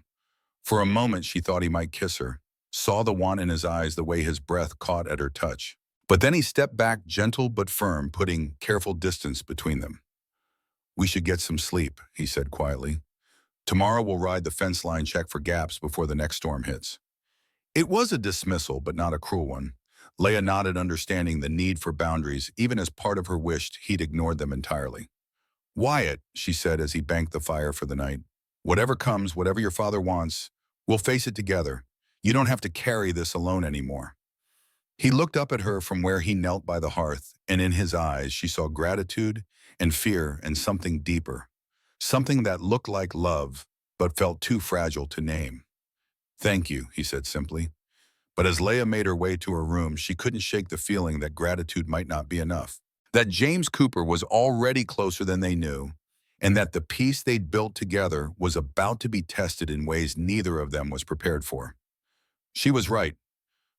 For a moment, she thought he might kiss her, saw the want in his eyes, the way his breath caught at her touch. But then he stepped back, gentle but firm, putting careful distance between them. We should get some sleep, he said quietly. Tomorrow we'll ride the fence line check for gaps before the next storm hits. It was a dismissal, but not a cruel one. Leia nodded, understanding the need for boundaries, even as part of her wished he'd ignored them entirely. Wyatt, she said as he banked the fire for the night, whatever comes, whatever your father wants, we'll face it together. You don't have to carry this alone anymore. He looked up at her from where he knelt by the hearth, and in his eyes she saw gratitude and fear and something deeper. Something that looked like love, but felt too fragile to name. Thank you, he said simply. But as Leia made her way to her room, she couldn't shake the feeling that gratitude might not be enough. That James Cooper was already closer than they knew, and that the peace they'd built together was about to be tested in ways neither of them was prepared for. She was right.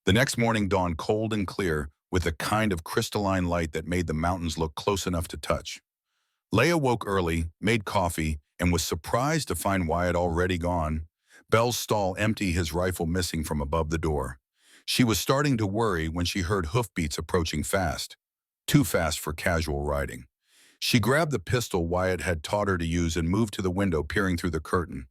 The next morning dawned cold and clear, with a kind of crystalline light that made the mountains look close enough to touch. Leia woke early, made coffee, and was surprised to find Wyatt already gone, Bell's stall empty, his rifle missing from above the door. She was starting to worry when she heard hoofbeats approaching fast, too fast for casual riding. She grabbed the pistol Wyatt had taught her to use and moved to the window, peering through the curtain.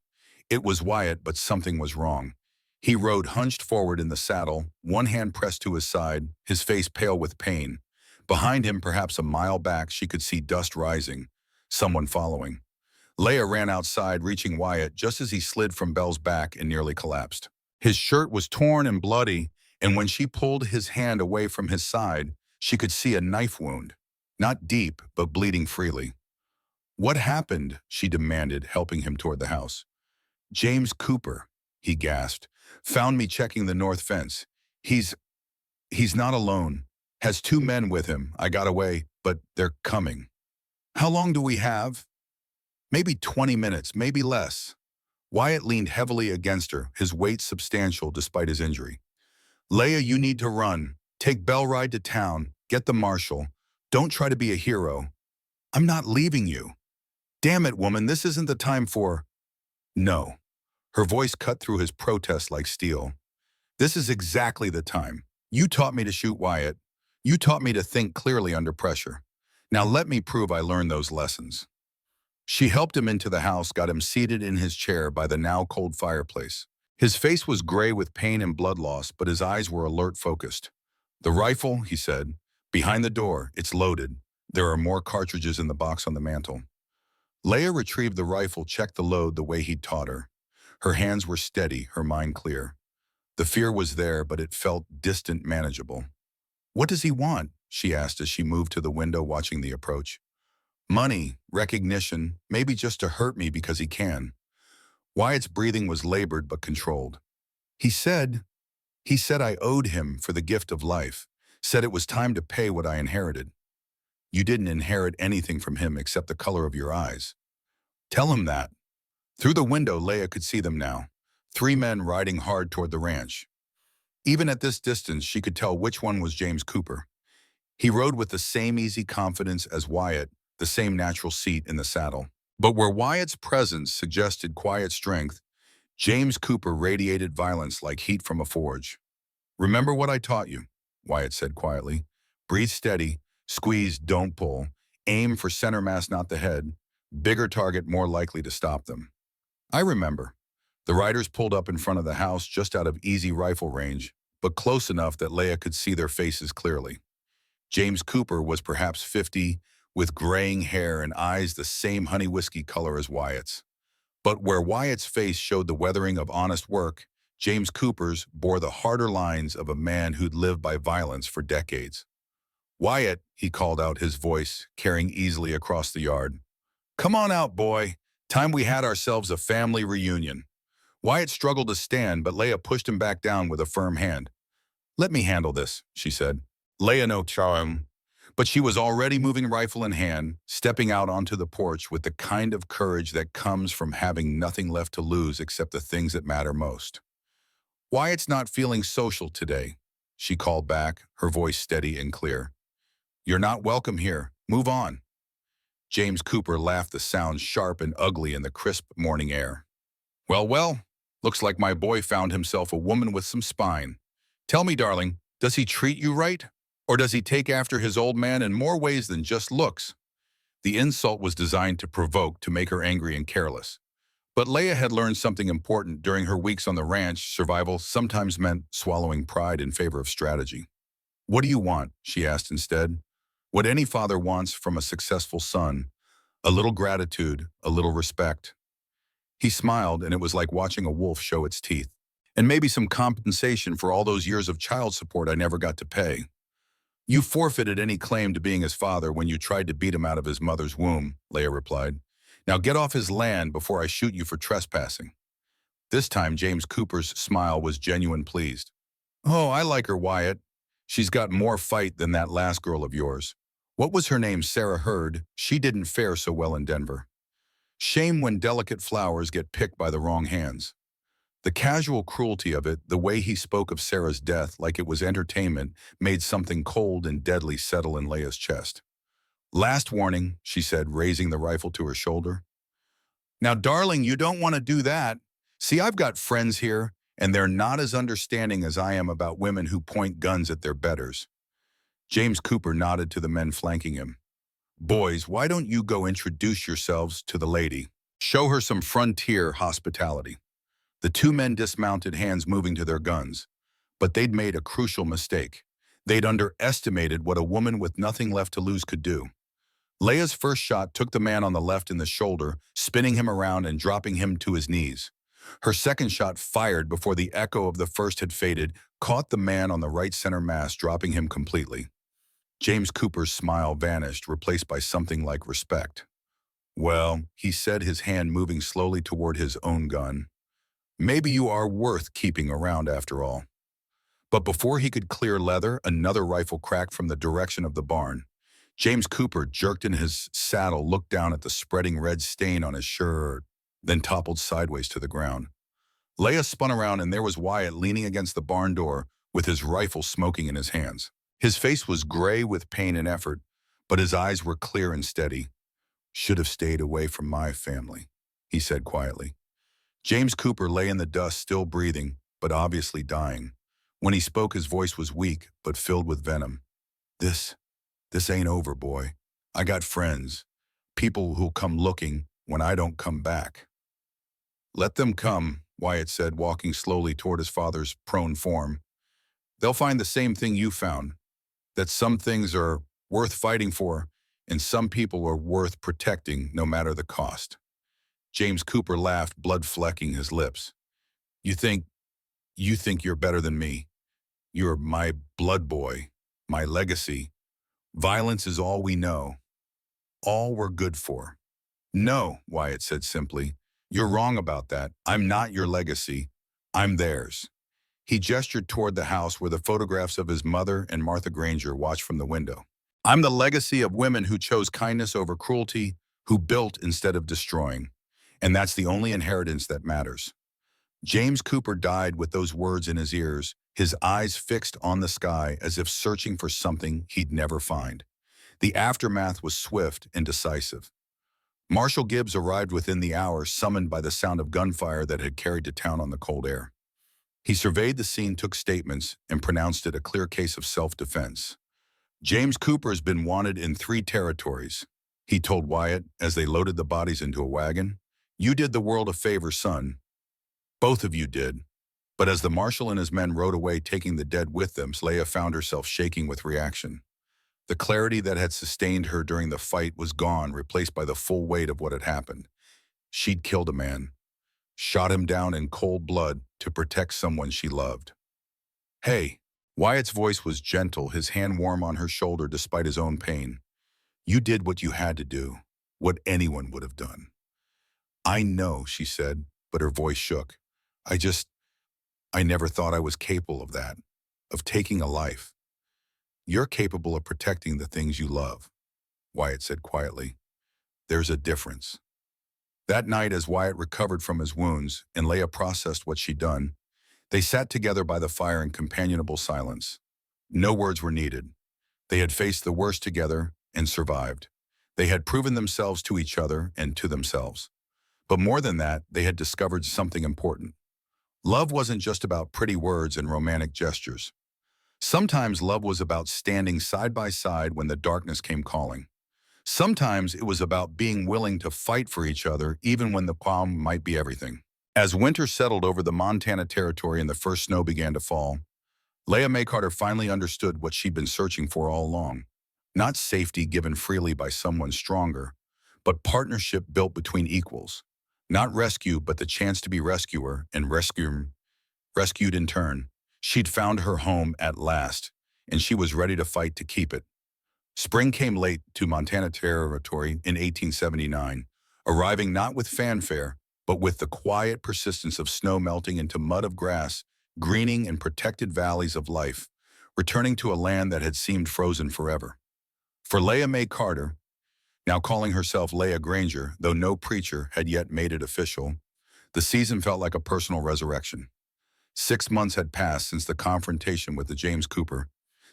It was Wyatt, but something was wrong. He rode hunched forward in the saddle, one hand pressed to his side, his face pale with pain. Behind him, perhaps a mile back, she could see dust rising, someone following. Leia ran outside, reaching Wyatt just as he slid from Bell's back and nearly collapsed. His shirt was torn and bloody, and when she pulled his hand away from his side, she could see a knife wound. Not deep, but bleeding freely. What happened? She demanded, helping him toward the house. James Cooper, he gasped, found me checking the north fence. He's not alone. Has two men with him. I got away, but they're coming. How long do we have? Maybe 20 minutes, maybe less. Wyatt leaned heavily against her, his weight substantial despite his injury. Leia, you need to run. Take Bell ride to town. Get the marshal. Don't try to be a hero. I'm not leaving you. Damn it, woman, this isn't the time for... No. Her voice cut through his protest like steel. This is exactly the time. You taught me to shoot Wyatt. You taught me to think clearly under pressure. Now let me prove I learned those lessons. She helped him into the house, got him seated in his chair by the now cold fireplace. His face was gray with pain and blood loss, but his eyes were alert, focused. The rifle, he said, behind the door, it's loaded. There are more cartridges in the box on the mantel. Leia retrieved the rifle, checked the load the way he'd taught her. Her hands were steady, her mind clear. The fear was there, but it felt distant, manageable. What does he want? She asked as she moved to the window, watching the approach. Money, recognition, maybe just to hurt me because he can. Wyatt's breathing was labored but controlled. He said I owed him for the gift of life, said it was time to pay what I inherited. You didn't inherit anything from him except the color of your eyes. Tell him that. Through the window, Leia could see them now, 3 men riding hard toward the ranch. Even at this distance, she could tell which one was James Cooper. He rode with the same easy confidence as Wyatt, the same natural seat in the saddle. But where Wyatt's presence suggested quiet strength, James Cooper radiated violence like heat from a forge. Remember what I taught you, Wyatt said quietly. Breathe steady, squeeze, don't pull. Aim for center mass, not the head. Bigger target, more likely to stop them. I remember. The riders pulled up in front of the house just out of easy rifle range, but close enough that Leia could see their faces clearly. James Cooper was perhaps 50, with graying hair and eyes the same honey whiskey color as Wyatt's. But where Wyatt's face showed the weathering of honest work, James Cooper's bore the harder lines of a man who'd lived by violence for decades. Wyatt, he called out, his voice carrying easily across the yard. Come on out, boy. Time we had ourselves a family reunion. Wyatt struggled to stand, but Leia pushed him back down with a firm hand. Let me handle this, she said. Leia no charm. But she was already moving rifle in hand, stepping out onto the porch with the kind of courage that comes from having nothing left to lose except the things that matter most. Wyatt's not feeling social today, she called back, her voice steady and clear. You're not welcome here. Move on. James Cooper laughed, the sound sharp and ugly in the crisp morning air. Well, looks like my boy found himself a woman with some spine. Tell me, darling, does he treat you right? Or does he take after his old man in more ways than just looks? The insult was designed to provoke, to make her angry and careless. But Leia had learned something important during her weeks on the ranch. Survival sometimes meant swallowing pride in favor of strategy. "What do you want?" she asked instead. What any father wants from a successful son: a little gratitude, a little respect. He smiled, and it was like watching a wolf show its teeth. "And maybe some compensation for all those years of child support I never got to pay." "You forfeited any claim to being his father when you tried to beat him out of his mother's womb," Leia replied. "Now get off his land before I shoot you for trespassing." This time, James Cooper's smile was genuine pleased. "Oh, I like her, Wyatt. She's got more fight than that last girl of yours. What was her name? Sarah Hurd. She didn't fare so well in Denver. Shame when delicate flowers get picked by the wrong hands." The casual cruelty of it, the way he spoke of Sarah's death like it was entertainment, made something cold and deadly settle in Leia's chest. "Last warning," she said, raising the rifle to her shoulder. "Now, darling, you don't want to do that. See, I've got friends here, and they're not as understanding as I am about women who point guns at their betters." James Cooper nodded to the men flanking him. "Boys, why don't you go introduce yourselves to the lady? Show her some frontier hospitality." The two men dismounted, hands moving to their guns. But they'd made a crucial mistake. They'd underestimated what a woman with nothing left to lose could do. Leia's first shot took the man on the left in the shoulder, spinning him around and dropping him to his knees. Her second shot, fired before the echo of the first had faded, caught the man on the right center mass, dropping him completely. James Cooper's smile vanished, replaced by something like respect. "Well," he said, his hand moving slowly toward his own gun, "maybe you are worth keeping around after all." But before he could clear leather, another rifle cracked from the direction of the barn. James Cooper jerked in his saddle, looked down at the spreading red stain on his shirt, then toppled sideways to the ground. Leia spun around, and there was Wyatt leaning against the barn door with his rifle smoking in his hands. His face was gray with pain and effort, but his eyes were clear and steady. "Should have stayed away from my family," he said quietly. James Cooper lay in the dust, still breathing, but obviously dying. When he spoke, his voice was weak, but filled with venom. This ain't over, boy. I got friends, people who'll come looking when I don't come back." "Let them come," Wyatt said, walking slowly toward his father's prone form. "They'll find the same thing you found, that some things are worth fighting for, and some people are worth protecting no matter the cost." James Cooper laughed, blood flecking his lips. You think you're better than me. You're my blood boy, my legacy. Violence is all we know, all we're good for." "No," Wyatt said simply. "You're wrong about that. I'm not your legacy. I'm theirs." He gestured toward the house where the photographs of his mother and Martha Granger watched from the window. "I'm the legacy of women who chose kindness over cruelty, who built instead of destroying. And that's the only inheritance that matters." James Cooper died with those words in his ears, his eyes fixed on the sky as if searching for something he'd never find. The aftermath was swift and decisive. Marshal Gibbs arrived within the hour, summoned by the sound of gunfire that had carried to town on the cold air. He surveyed the scene, took statements, and pronounced it a clear case of self-defense. "James Cooper has been wanted in 3 territories," he told Wyatt as they loaded the bodies into a wagon. "You did the world a favor, son. Both of you did." But as the marshal and his men rode away, taking the dead with them, Leia found herself shaking with reaction. The clarity that had sustained her during the fight was gone, replaced by the full weight of what had happened. She'd killed a man, shot him down in cold blood to protect someone she loved. "Hey," Wyatt's voice was gentle, his hand warm on her shoulder despite his own pain. "You did what you had to do, what anyone would have done." "I know," she said, but her voice shook. I never thought I was capable of that, of taking a life." "You're capable of protecting the things you love," Wyatt said quietly. "There's a difference." That night, as Wyatt recovered from his wounds and Leia processed what she'd done, they sat together by the fire in companionable silence. No words were needed. They had faced the worst together and survived. They had proven themselves to each other and to themselves. But more than that, they had discovered something important. Love wasn't just about pretty words and romantic gestures. Sometimes love was about standing side by side when the darkness came calling. Sometimes it was about being willing to fight for each other even when the palm might be everything. As winter settled over the Montana territory and the first snow began to fall, Leah May Carter finally understood what she'd been searching for all along. Not safety given freely by someone stronger, but partnership built between equals. Not rescue, but the chance to be rescuer and rescued in turn. She'd found her home at last, and she was ready to fight to keep it. Spring came late to Montana Territory in 1879, arriving not with fanfare, but with the quiet persistence of snow melting into mud of grass, greening and protected valleys of life, returning to a land that had seemed frozen forever. For Leah May Carter, now calling herself Leah Granger, though no preacher had yet made it official, the season felt like a personal resurrection. 6 months had passed since the confrontation with the James Cooper.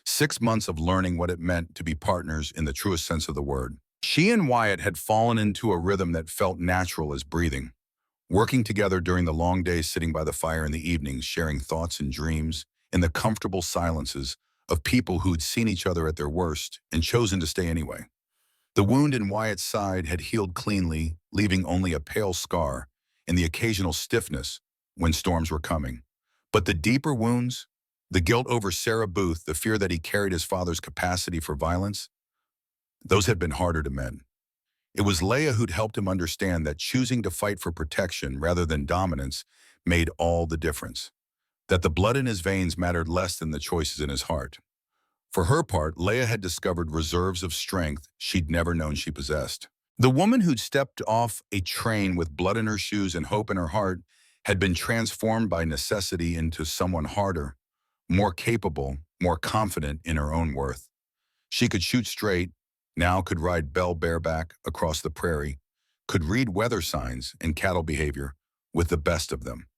6 months of learning what it meant to be partners in the truest sense of the word. She and Wyatt had fallen into a rhythm that felt natural as breathing, working together during the long days, sitting by the fire in the evenings, sharing thoughts and dreams in the comfortable silences of people who'd seen each other at their worst and chosen to stay anyway. The wound in Wyatt's side had healed cleanly, leaving only a pale scar and the occasional stiffness when storms were coming. But the deeper wounds, the guilt over Sarah Booth, the fear that he carried his father's capacity for violence, those had been harder to mend. It was Leah who'd helped him understand that choosing to fight for protection rather than dominance made all the difference, that the blood in his veins mattered less than the choices in his heart. For her part, Leah had discovered reserves of strength she'd never known she possessed. The woman who'd stepped off a train with blood in her shoes and hope in her heart had been transformed by necessity into someone harder, more capable, more confident in her own worth. She could shoot straight, now could ride Belle bareback across the prairie, could read weather signs and cattle behavior with the best of them.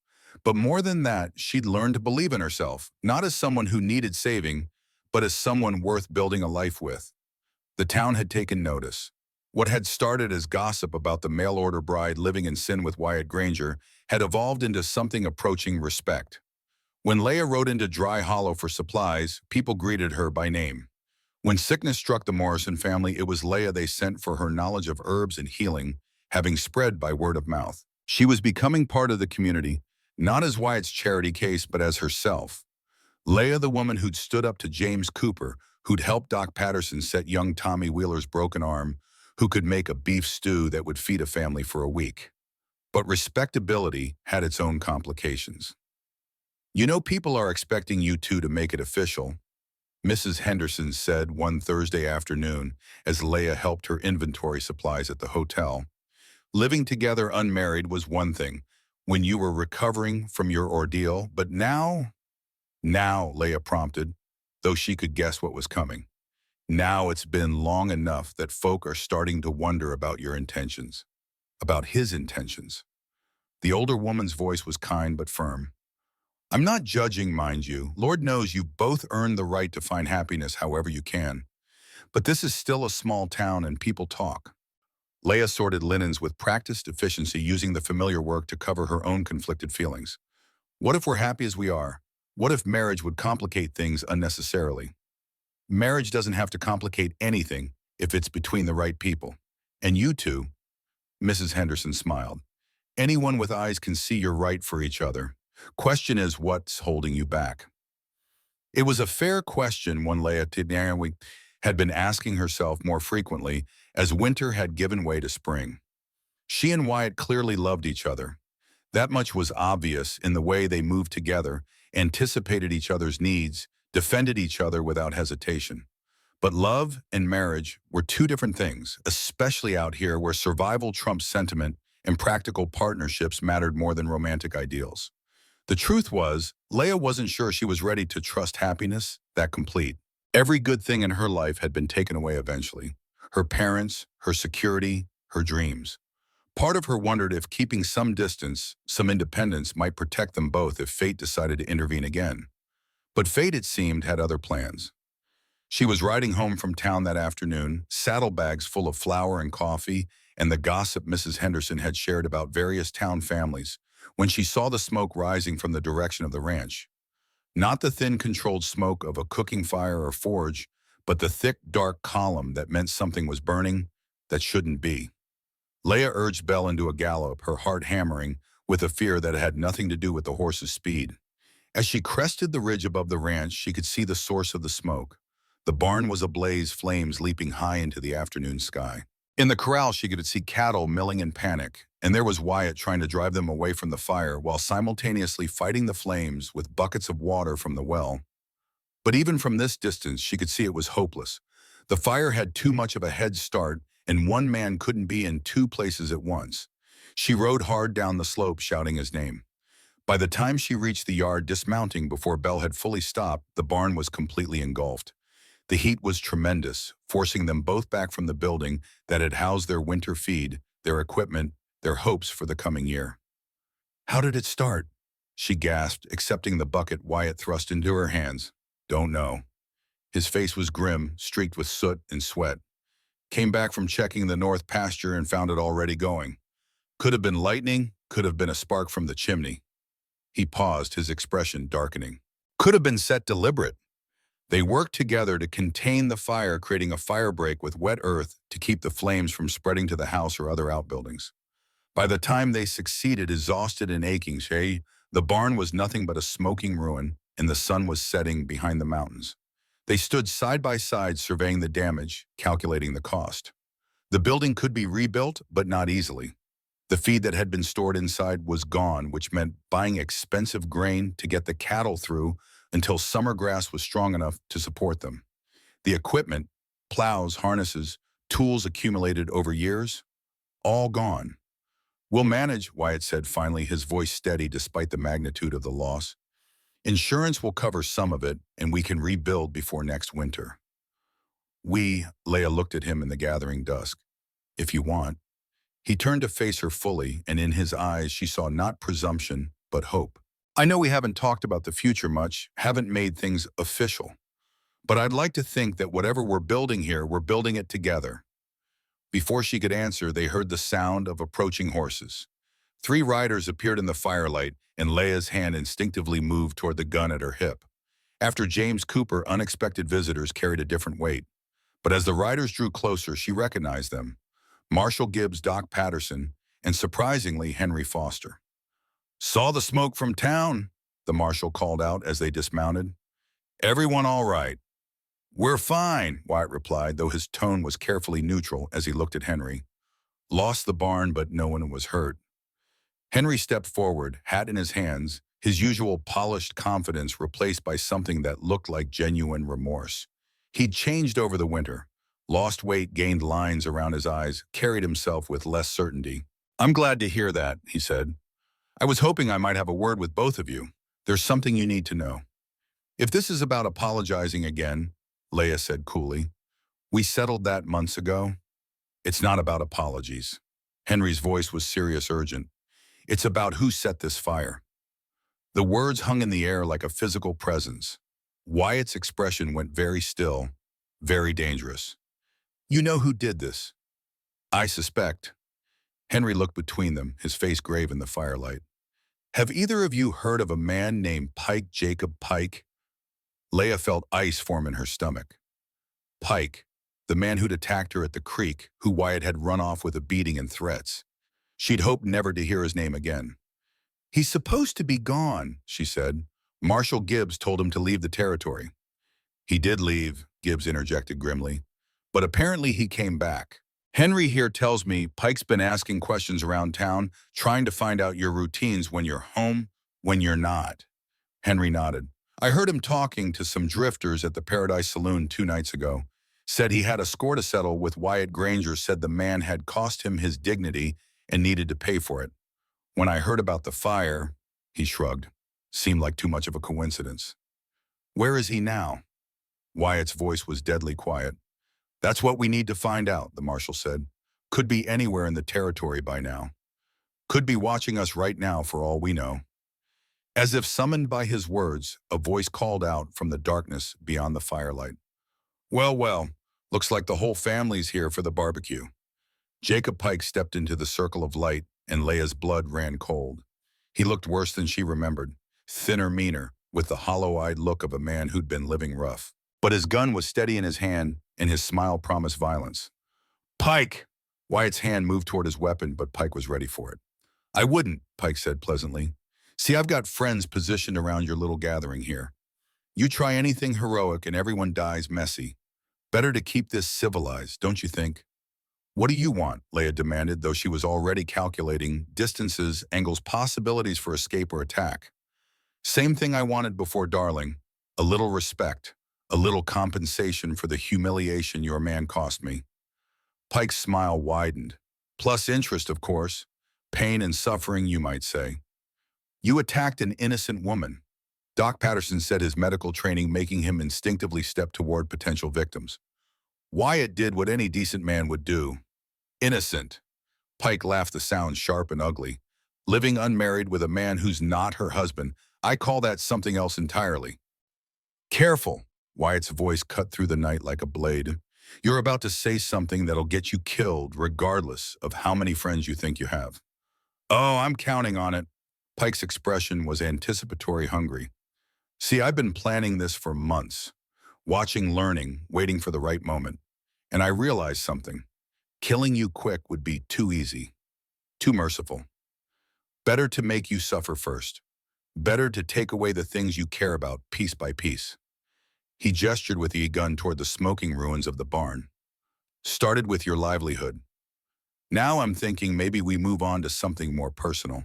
But more than that, she'd learned to believe in herself, not as someone who needed saving, but as someone worth building a life with. The town had taken notice. What had started as gossip about the mail-order bride living in sin with Wyatt Granger had evolved into something approaching respect. When Leah rode into Dry Hollow for supplies, people greeted her by name. When sickness struck the Morrison family, it was Leah they sent for her knowledge of herbs and healing, having spread by word of mouth. She was becoming part of the community, not as Wyatt's charity case, but as herself. Leah, the woman who'd stood up to James Cooper, who'd helped Doc Patterson set young Tommy Wheeler's broken arm, who could make a beef stew that would feed a family for a week. But respectability had its own complications. "You know, people are expecting you two to make it official," Mrs. Henderson said one Thursday afternoon as Leah helped her inventory supplies at the hotel. Living together unmarried was one thing, when you were recovering from your ordeal, but now, Leah prompted, though she could guess what was coming. Now it's been long enough that folk are starting to wonder about your intentions, about his intentions. The older woman's voice was kind but firm. "I'm not judging, mind you. Lord knows you both earned the right to find happiness however you can. But this is still a small town and people talk." Leah sorted linens with practiced efficiency, using the familiar work to cover her own conflicted feelings. What if we're happy as we are? What if marriage would complicate things unnecessarily? Marriage doesn't have to complicate anything if it's between the right people. And you two, Mrs. Henderson smiled. Anyone with eyes can see you're right for each other. Question is, what's holding you back? It was a fair question, one Leah had been asking herself more frequently as winter had given way to spring. She and Wyatt clearly loved each other. That much was obvious in the way they moved together, anticipated each other's needs, defended each other without hesitation. But love and marriage were two different things, especially out here where survival trumped sentiment and practical partnerships mattered more than romantic ideals. The truth was, Leah wasn't sure she was ready to trust happiness that complete. Every good thing in her life had been taken away eventually. Her parents, her security, her dreams. Part of her wondered if keeping some distance, some independence, might protect them both if fate decided to intervene again. But fate, it seemed, had other plans. She was riding home from town that afternoon, saddlebags full of flour and coffee, and the gossip Mrs. Henderson had shared about various town families, when she saw the smoke rising from the direction of the ranch. Not the thin, controlled smoke of a cooking fire or forge, but the thick, dark column that meant something was burning, that shouldn't be. Leia urged Belle into a gallop, her heart hammering with a fear that had nothing to do with the horse's speed. As she crested the ridge above the ranch, she could see the source of the smoke. The barn was ablaze, flames leaping high into the afternoon sky. In the corral, she could see cattle milling in panic, and there was Wyatt trying to drive them away from the fire while simultaneously fighting the flames with buckets of water from the well. But even from this distance, she could see it was hopeless. The fire had too much of a head start, and one man couldn't be in two places at once. She rode hard down the slope, shouting his name. By the time she reached the yard, dismounting before Belle had fully stopped, the barn was completely engulfed. The heat was tremendous, forcing them both back from the building that had housed their winter feed, their equipment, their hopes for the coming year. "How did it start?" she gasped, accepting the bucket Wyatt thrust into her hands. "Don't know." His face was grim, streaked with soot and sweat. "Came back from checking the north pasture and found it already going. Could have been lightning, could have been a spark from the chimney." He paused, his expression darkening. "Could have been set deliberate. They worked together to contain the fire, creating a fire break with wet earth to keep the flames from spreading to the house or other outbuildings. By the time they succeeded, exhausted and aching, the barn was nothing but a smoking ruin, and the sun was setting behind the mountains. They stood side by side, surveying the damage, calculating the cost. The building could be rebuilt, but not easily. The feed that had been stored inside was gone, which meant buying expensive grain to get the cattle through until summer grass was strong enough to support them. The equipment, plows, harnesses, tools accumulated over years, all gone. "We'll manage," Wyatt said finally, his voice steady despite the magnitude of the loss. "Insurance will cover some of it, and we can rebuild before next winter." Leia looked at him in the gathering dusk. "If you want." He turned to face her fully, and in his eyes she saw not presumption, but hope. "I know we haven't talked about the future much, haven't made things official. But I'd like to think that whatever we're building here, we're building it together." Before she could answer, they heard the sound of approaching horses. 3 riders appeared in the firelight, and Leia's hand instinctively moved toward the gun at her hip. After James Cooper, unexpected visitors carried a different weight. But as the riders drew closer, she recognized them. Marshal Gibbs, Doc Patterson, and surprisingly, Henry Foster. "Saw the smoke from town," the marshal called out as they dismounted. "Everyone all right?" "We're fine," Wyatt replied, though his tone was carefully neutral as he looked at Henry. "Lost the barn, but no one was hurt." Henry stepped forward, hat in his hands, his usual polished confidence replaced by something that looked like genuine remorse. He'd changed over the winter, lost weight, gained lines around his eyes, carried himself with less certainty. "I'm glad to hear that," he said. "I was hoping I might have a word with both of you. There's something you need to know." "If this is about apologizing again," Leia said coolly, "we settled that months ago. It's not about apologies." Henry's voice was serious, urgent. "It's about who set this fire." The words hung in the air like a physical presence. Wyatt's expression went very still, very dangerous. "You know who did this?" "I suspect." Henry looked between them, his face grave in the firelight. "Have either of you heard of a man named Pike, Jacob Pike?" Leia felt ice form in her stomach. Pike, the man who'd attacked her at the creek, who Wyatt had run off with a beating and threats. She'd hoped never to hear his name again. "He's supposed to be gone," she said. "Marshal Gibbs told him to leave the territory." "He did leave," Gibbs interjected grimly. "But apparently he came back. Henry here tells me Pike's been asking questions around town, trying to find out your routines when you're home, when you're not." Henry nodded. "I heard him talking to some drifters at the Paradise Saloon 2 nights ago. Said he had a score to settle with Wyatt Granger, said the man had cost him his dignity and needed to pay for it. When I heard about the fire," he shrugged. "Seemed like too much of a coincidence." "Where is he now?" Wyatt's voice was deadly quiet. "That's what we need to find out," the marshal said. "Could be anywhere in the territory by now. Could be watching us right now for all we know." As if summoned by his words, a voice called out from the darkness beyond the firelight. "Well, well, looks like the whole family's here for the barbecue." Jacob Pike stepped into the circle of light, and Leia's blood ran cold. He looked worse than she remembered, thinner, meaner, with the hollow-eyed look of a man who'd been living rough. But his gun was steady in his hand, and his smile promised violence. "Pike," Wyatt's hand moved toward his weapon, but Pike was ready for it. I wouldn't, Pike said pleasantly. See, I've got friends positioned around your little gathering here. You try anything heroic and everyone dies messy. Better to keep this civilized, don't you think? What do you want? Leia demanded, though she was already calculating distances, angles, possibilities for escape or attack. Same thing I wanted before, darling. A little respect. A little compensation for the humiliation your man cost me. Pike's smile widened. Plus interest, of course. Pain and suffering, you might say. You attacked an innocent woman. Doc Patterson said his medical training making him instinctively step toward potential victims. Wyatt did what any decent man would do. Innocent. Pike laughed, the sound sharp and ugly. Living unmarried with a man who's not her husband, I call that something else entirely. Careful, Wyatt's voice cut through the night like a blade. You're about to say something that'll get you killed regardless of how many friends you think you have. Oh, I'm counting on it. Pike's expression was anticipatory hungry. See, I've been planning this for months. Watching, learning, waiting for the right moment. And I realized something. Killing you quick would be too easy. Too merciful. Better to make you suffer first. Better to take away the things you care about piece by piece. He gestured with the gun toward the smoking ruins of the barn. Started with your livelihood. Now I'm thinking maybe we move on to something more personal.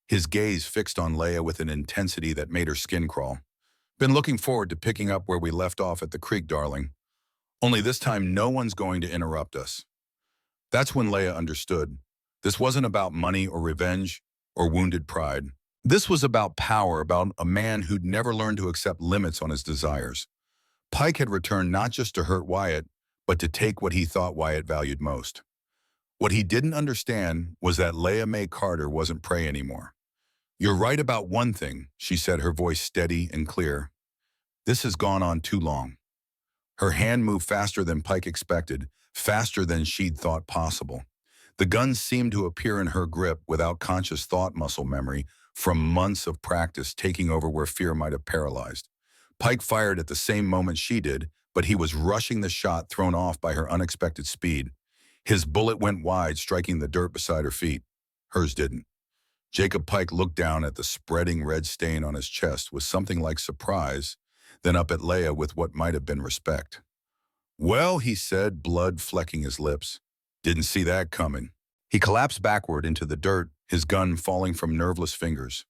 His gaze fixed on Leia with an intensity that made her skin crawl. Been looking forward to picking up where we left off at the creek, darling. Only this time no one's going to interrupt us. That's when Leia understood. This wasn't about money or revenge or wounded pride. This was about power, about a man who'd never learned to accept limits on his desires. Pike had returned not just to hurt Wyatt, but to take what he thought Wyatt valued most. What he didn't understand was that Leia May Carter wasn't prey anymore. You're right about one thing, she said, her voice steady and clear. This has gone on too long. Her hand moved faster than Pike expected, faster than she'd thought possible. The gun seemed to appear in her grip without conscious thought muscle memory from months of practice taking over where fear might have paralyzed. Pike fired at the same moment she did, but he was rushing the shot thrown off by her unexpected speed. His bullet went wide, striking the dirt beside her feet. Hers didn't. Jacob Pike looked down at the spreading red stain on his chest with something like surprise, then up at Leia with what might have been respect. Well, he said, blood flecking his lips. Didn't see that coming. He collapsed backward into the dirt, his gun falling from nerveless fingers.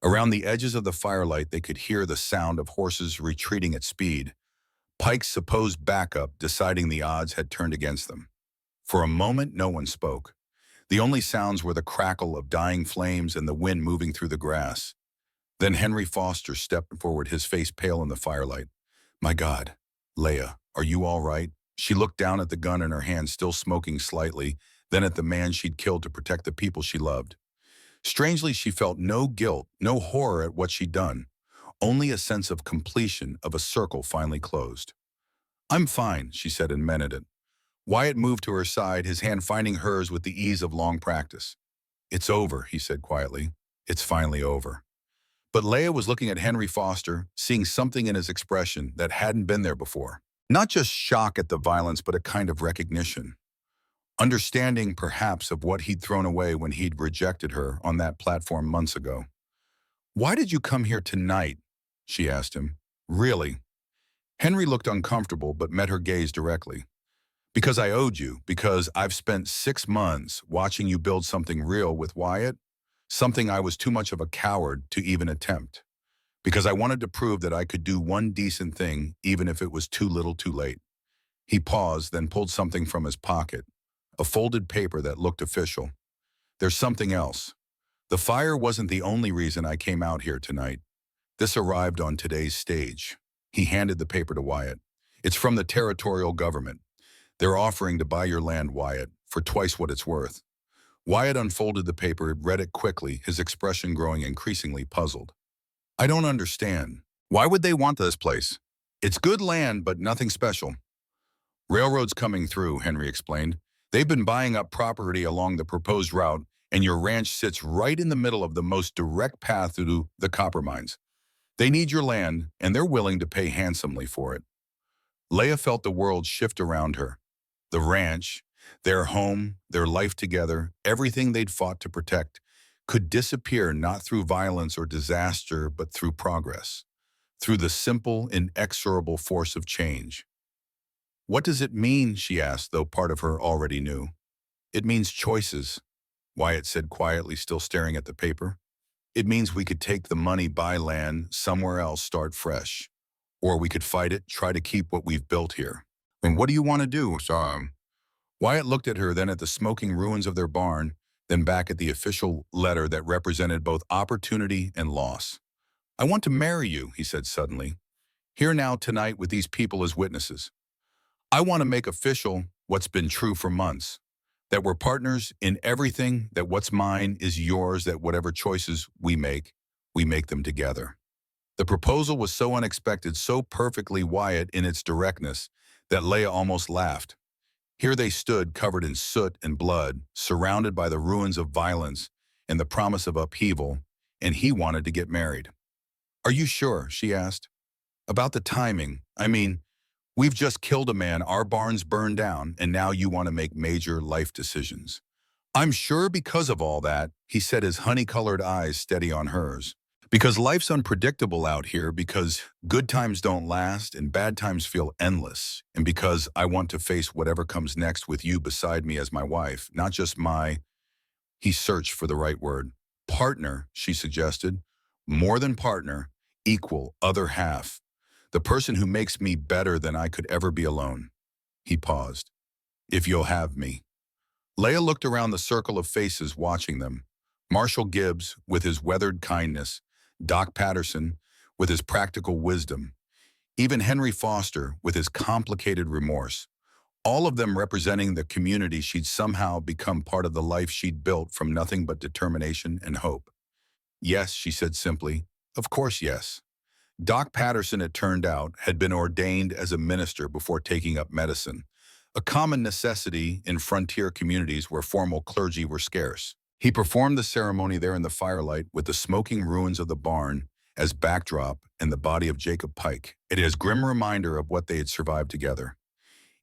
Around the edges of the firelight, they could hear the sound of horses retreating at speed. Pike's supposed backup deciding the odds had turned against them. For a moment, no one spoke. The only sounds were the crackle of dying flames and the wind moving through the grass. Then Henry Foster stepped forward, his face pale in the firelight. My God, Leia, are you all right? She looked down at the gun in her hand, still smoking slightly, then at the man she'd killed to protect the people she loved. Strangely, she felt no guilt, no horror at what she'd done, only a sense of completion, of a circle finally closed. I'm fine, she said and meant it. Wyatt moved to her side, his hand finding hers with the ease of long practice. It's over, he said quietly. It's finally over. But Leia was looking at Henry Foster, seeing something in his expression that hadn't been there before. Not just shock at the violence, but a kind of recognition. Understanding, perhaps, of what he'd thrown away when he'd rejected her on that platform months ago. Why did you come here tonight? She asked him. Really? Henry looked uncomfortable, but met her gaze directly. Because I owed you, because I've spent 6 months watching you build something real with Wyatt, something I was too much of a coward to even attempt. Because I wanted to prove that I could do one decent thing, even if it was too little too late. He paused, then pulled something from his pocket, a folded paper that looked official. There's something else. The fire wasn't the only reason I came out here tonight. This arrived on today's stage. He handed the paper to Wyatt. It's from the territorial government. They're offering to buy your land, Wyatt, for twice what it's worth. Wyatt unfolded the paper, read it quickly, his expression growing increasingly puzzled. I don't understand. Why would they want this place? It's good land, but nothing special. Railroads coming through, Henry explained. They've been buying up property along the proposed route, and your ranch sits right in the middle of the most direct path to the copper mines. They need your land, and they're willing to pay handsomely for it. Leia felt the world shift around her. The ranch, Their home, their life together, everything they'd fought to protect, could disappear not through violence or disaster, but through progress, through the simple, inexorable force of change. What does it mean, she asked, though part of her already knew. It means choices, Wyatt said quietly, still staring at the paper. It means we could take the money, buy land, somewhere else, start fresh. Or we could fight it, try to keep what we've built here. And what do you want to do? Wyatt looked at her, then at the smoking ruins of their barn, then back at the official letter that represented both opportunity and loss. I want to marry you, he said suddenly. Here now, tonight, with these people as witnesses. I want to make official what's been true for months. That we're partners in everything, that what's mine is yours, that whatever choices we make them together. The proposal was so unexpected, so perfectly Wyatt in its directness, that Leia almost laughed. Here they stood, covered in soot and blood, surrounded by the ruins of violence and the promise of upheaval, and he wanted to get married. Are you sure, she asked, about the timing? I mean, we've just killed a man, our barn's burned down, and now you want to make major life decisions. I'm sure because of all that, he said, his honey-colored eyes steady on hers. Because life's unpredictable out here, because good times don't last and bad times feel endless, and because I want to face whatever comes next with you beside me as my wife, not just he searched for the right word. Partner, she suggested. More than partner, equal, other half. The person who makes me better than I could ever be alone. He paused. If you'll have me. Leia looked around the circle of faces watching them. Marshall Gibbs, with his weathered kindness, Doc Patterson, with his practical wisdom, even Henry Foster, with his complicated remorse, all of them representing the community she'd somehow become part of the life she'd built from nothing but determination and hope. Yes, she said simply. Of course, yes. Doc Patterson, it turned out, had been ordained as a minister before taking up medicine, a common necessity in frontier communities where formal clergy were scarce. He performed the ceremony there in the firelight with the smoking ruins of the barn as backdrop and the body of Jacob Pike. It is a grim reminder of what they had survived together.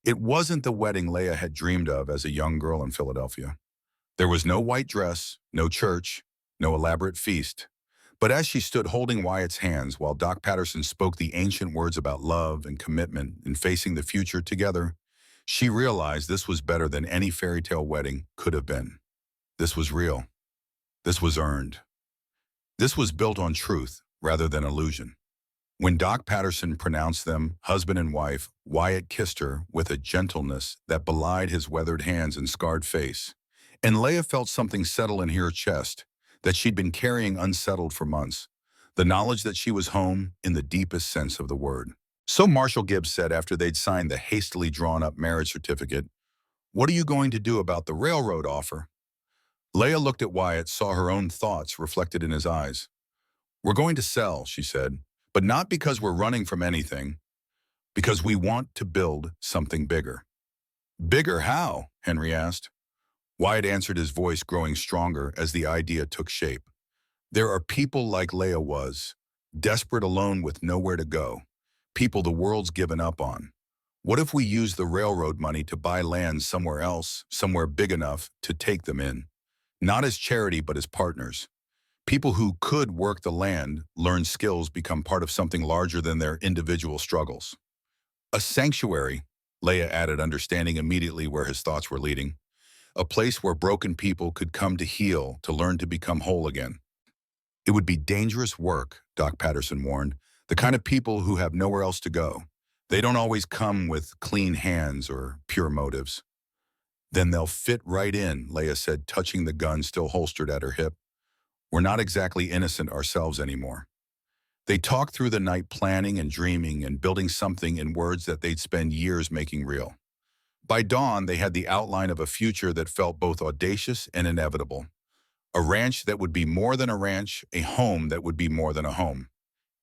It wasn't the wedding Leia had dreamed of as a young girl in Philadelphia. There was no white dress, no church, no elaborate feast. But as she stood holding Wyatt's hands while Doc Patterson spoke the ancient words about love and commitment and facing the future together, she realized this was better than any fairy tale wedding could have been. This was real. This was earned. This was built on truth rather than illusion. When Doc Patterson pronounced them husband and wife, Wyatt kissed her with a gentleness that belied his weathered hands and scarred face. And Leia felt something settle in her chest that she'd been carrying unsettled for months, the knowledge that she was home in the deepest sense of the word. So Marshall Gibbs said after they'd signed the hastily drawn-up marriage certificate, "What are you going to do about the railroad offer?" Leia looked at Wyatt, saw her own thoughts reflected in his eyes. "We're going to sell," she said, "but not because we're running from anything, because we want to build something bigger." "Bigger how?" Henry asked. Wyatt answered, his voice growing stronger as the idea took shape. "There are people like Leia was, desperate, alone with nowhere to go, people the world's given up on. What if we use the railroad money to buy land somewhere else, somewhere big enough to take them in? Not as charity, but as partners. People who could work the land, learn skills, become part of something larger than their individual struggles." "A sanctuary," Leia added, understanding immediately where his thoughts were leading. "A place where broken people could come to heal, to learn to become whole again." "It would be dangerous work," Doc Patterson warned, "the kind of people who have nowhere else to go. They don't always come with clean hands or pure motives." "Then they'll fit right in," Leia said, touching the gun still holstered at her hip. "We're not exactly innocent ourselves anymore." They talked through the night, planning and dreaming and building something in words that they'd spend years making real. By dawn, they had the outline of a future that felt both audacious and inevitable. A ranch that would be more than a ranch, a home that would be more than a home.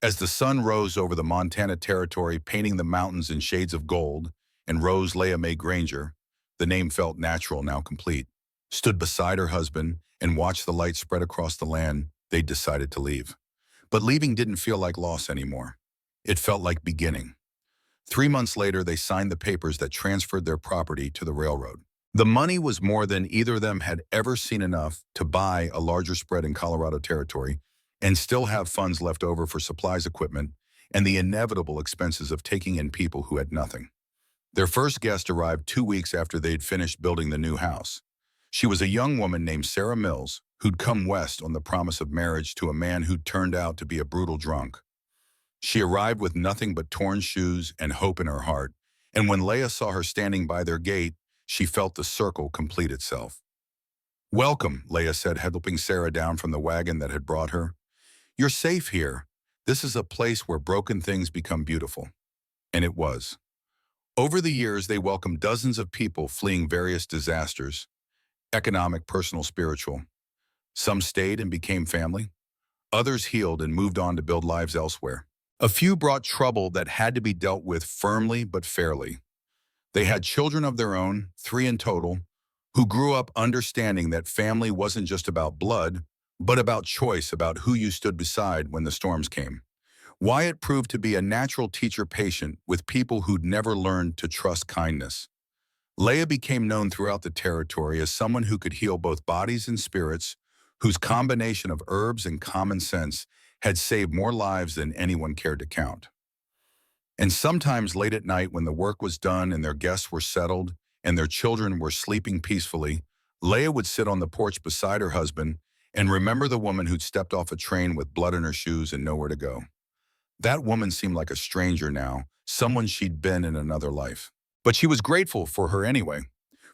As the sun rose over the Montana territory, painting the mountains in shades of gold, and Rose Leia Mae Granger, the name felt natural, now complete, stood beside her husband and watched the light spread across the land, they'd decided to leave. But leaving didn't feel like loss anymore. It felt like beginning. 3 months later, they signed the papers that transferred their property to the railroad. The money was more than either of them had ever seen enough to buy a larger spread in Colorado territory and still have funds left over for supplies, equipment, and the inevitable expenses of taking in people who had nothing. Their first guest arrived 2 weeks after they'd finished building the new house. She was a young woman named Sarah Mills, who'd come west on the promise of marriage to a man who'd turned out to be a brutal drunk. She arrived with nothing but torn shoes and hope in her heart, and when Leah saw her standing by their gate, she felt the circle complete itself. "Welcome," Leah said, helping Sarah down from the wagon that had brought her. "You're safe here. This is a place where broken things become beautiful." And it was. Over the years, they welcomed dozens of people fleeing various disasters, economic, personal, spiritual. Some stayed and became family. Others healed and moved on to build lives elsewhere. A few brought trouble that had to be dealt with firmly but fairly. They had children of their own, 3 in total, who grew up understanding that family wasn't just about blood, but about choice, about who you stood beside when the storms came. Wyatt proved to be a natural teacher-patient with people who'd never learned to trust kindness. Leah became known throughout the territory as someone who could heal both bodies and spirits, whose combination of herbs and common sense had saved more lives than anyone cared to count. And sometimes late at night when the work was done and their guests were settled and their children were sleeping peacefully, Leah would sit on the porch beside her husband and remember the woman who'd stepped off a train with blood in her shoes and nowhere to go. That woman seemed like a stranger now, someone she'd been in another life. But she was grateful for her anyway,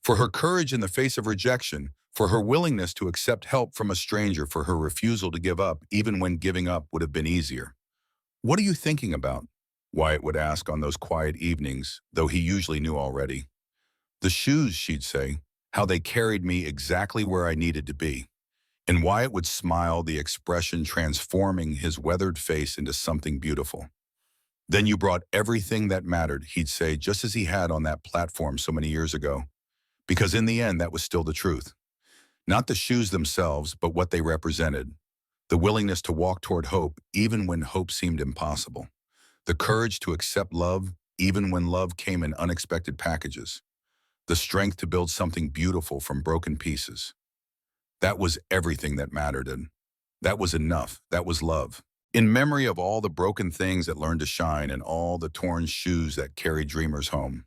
for her courage in the face of rejection, for her willingness to accept help from a stranger, for her refusal to give up even when giving up would have been easier. "What are you thinking about?" Wyatt would ask on those quiet evenings, though he usually knew already. "The shoes," she'd say, "how they carried me exactly where I needed to be." And Wyatt would smile, the expression transforming his weathered face into something beautiful. "Then you brought everything that mattered," he'd say, just as he had on that platform so many years ago. Because in the end, that was still the truth. Not the shoes themselves, but what they represented. The willingness to walk toward hope, even when hope seemed impossible. The courage to accept love, even when love came in unexpected packages. The strength to build something beautiful from broken pieces. That was everything that mattered, and that was enough. That was love. In memory of all the broken things that learned to shine and all the torn shoes that carried dreamers home.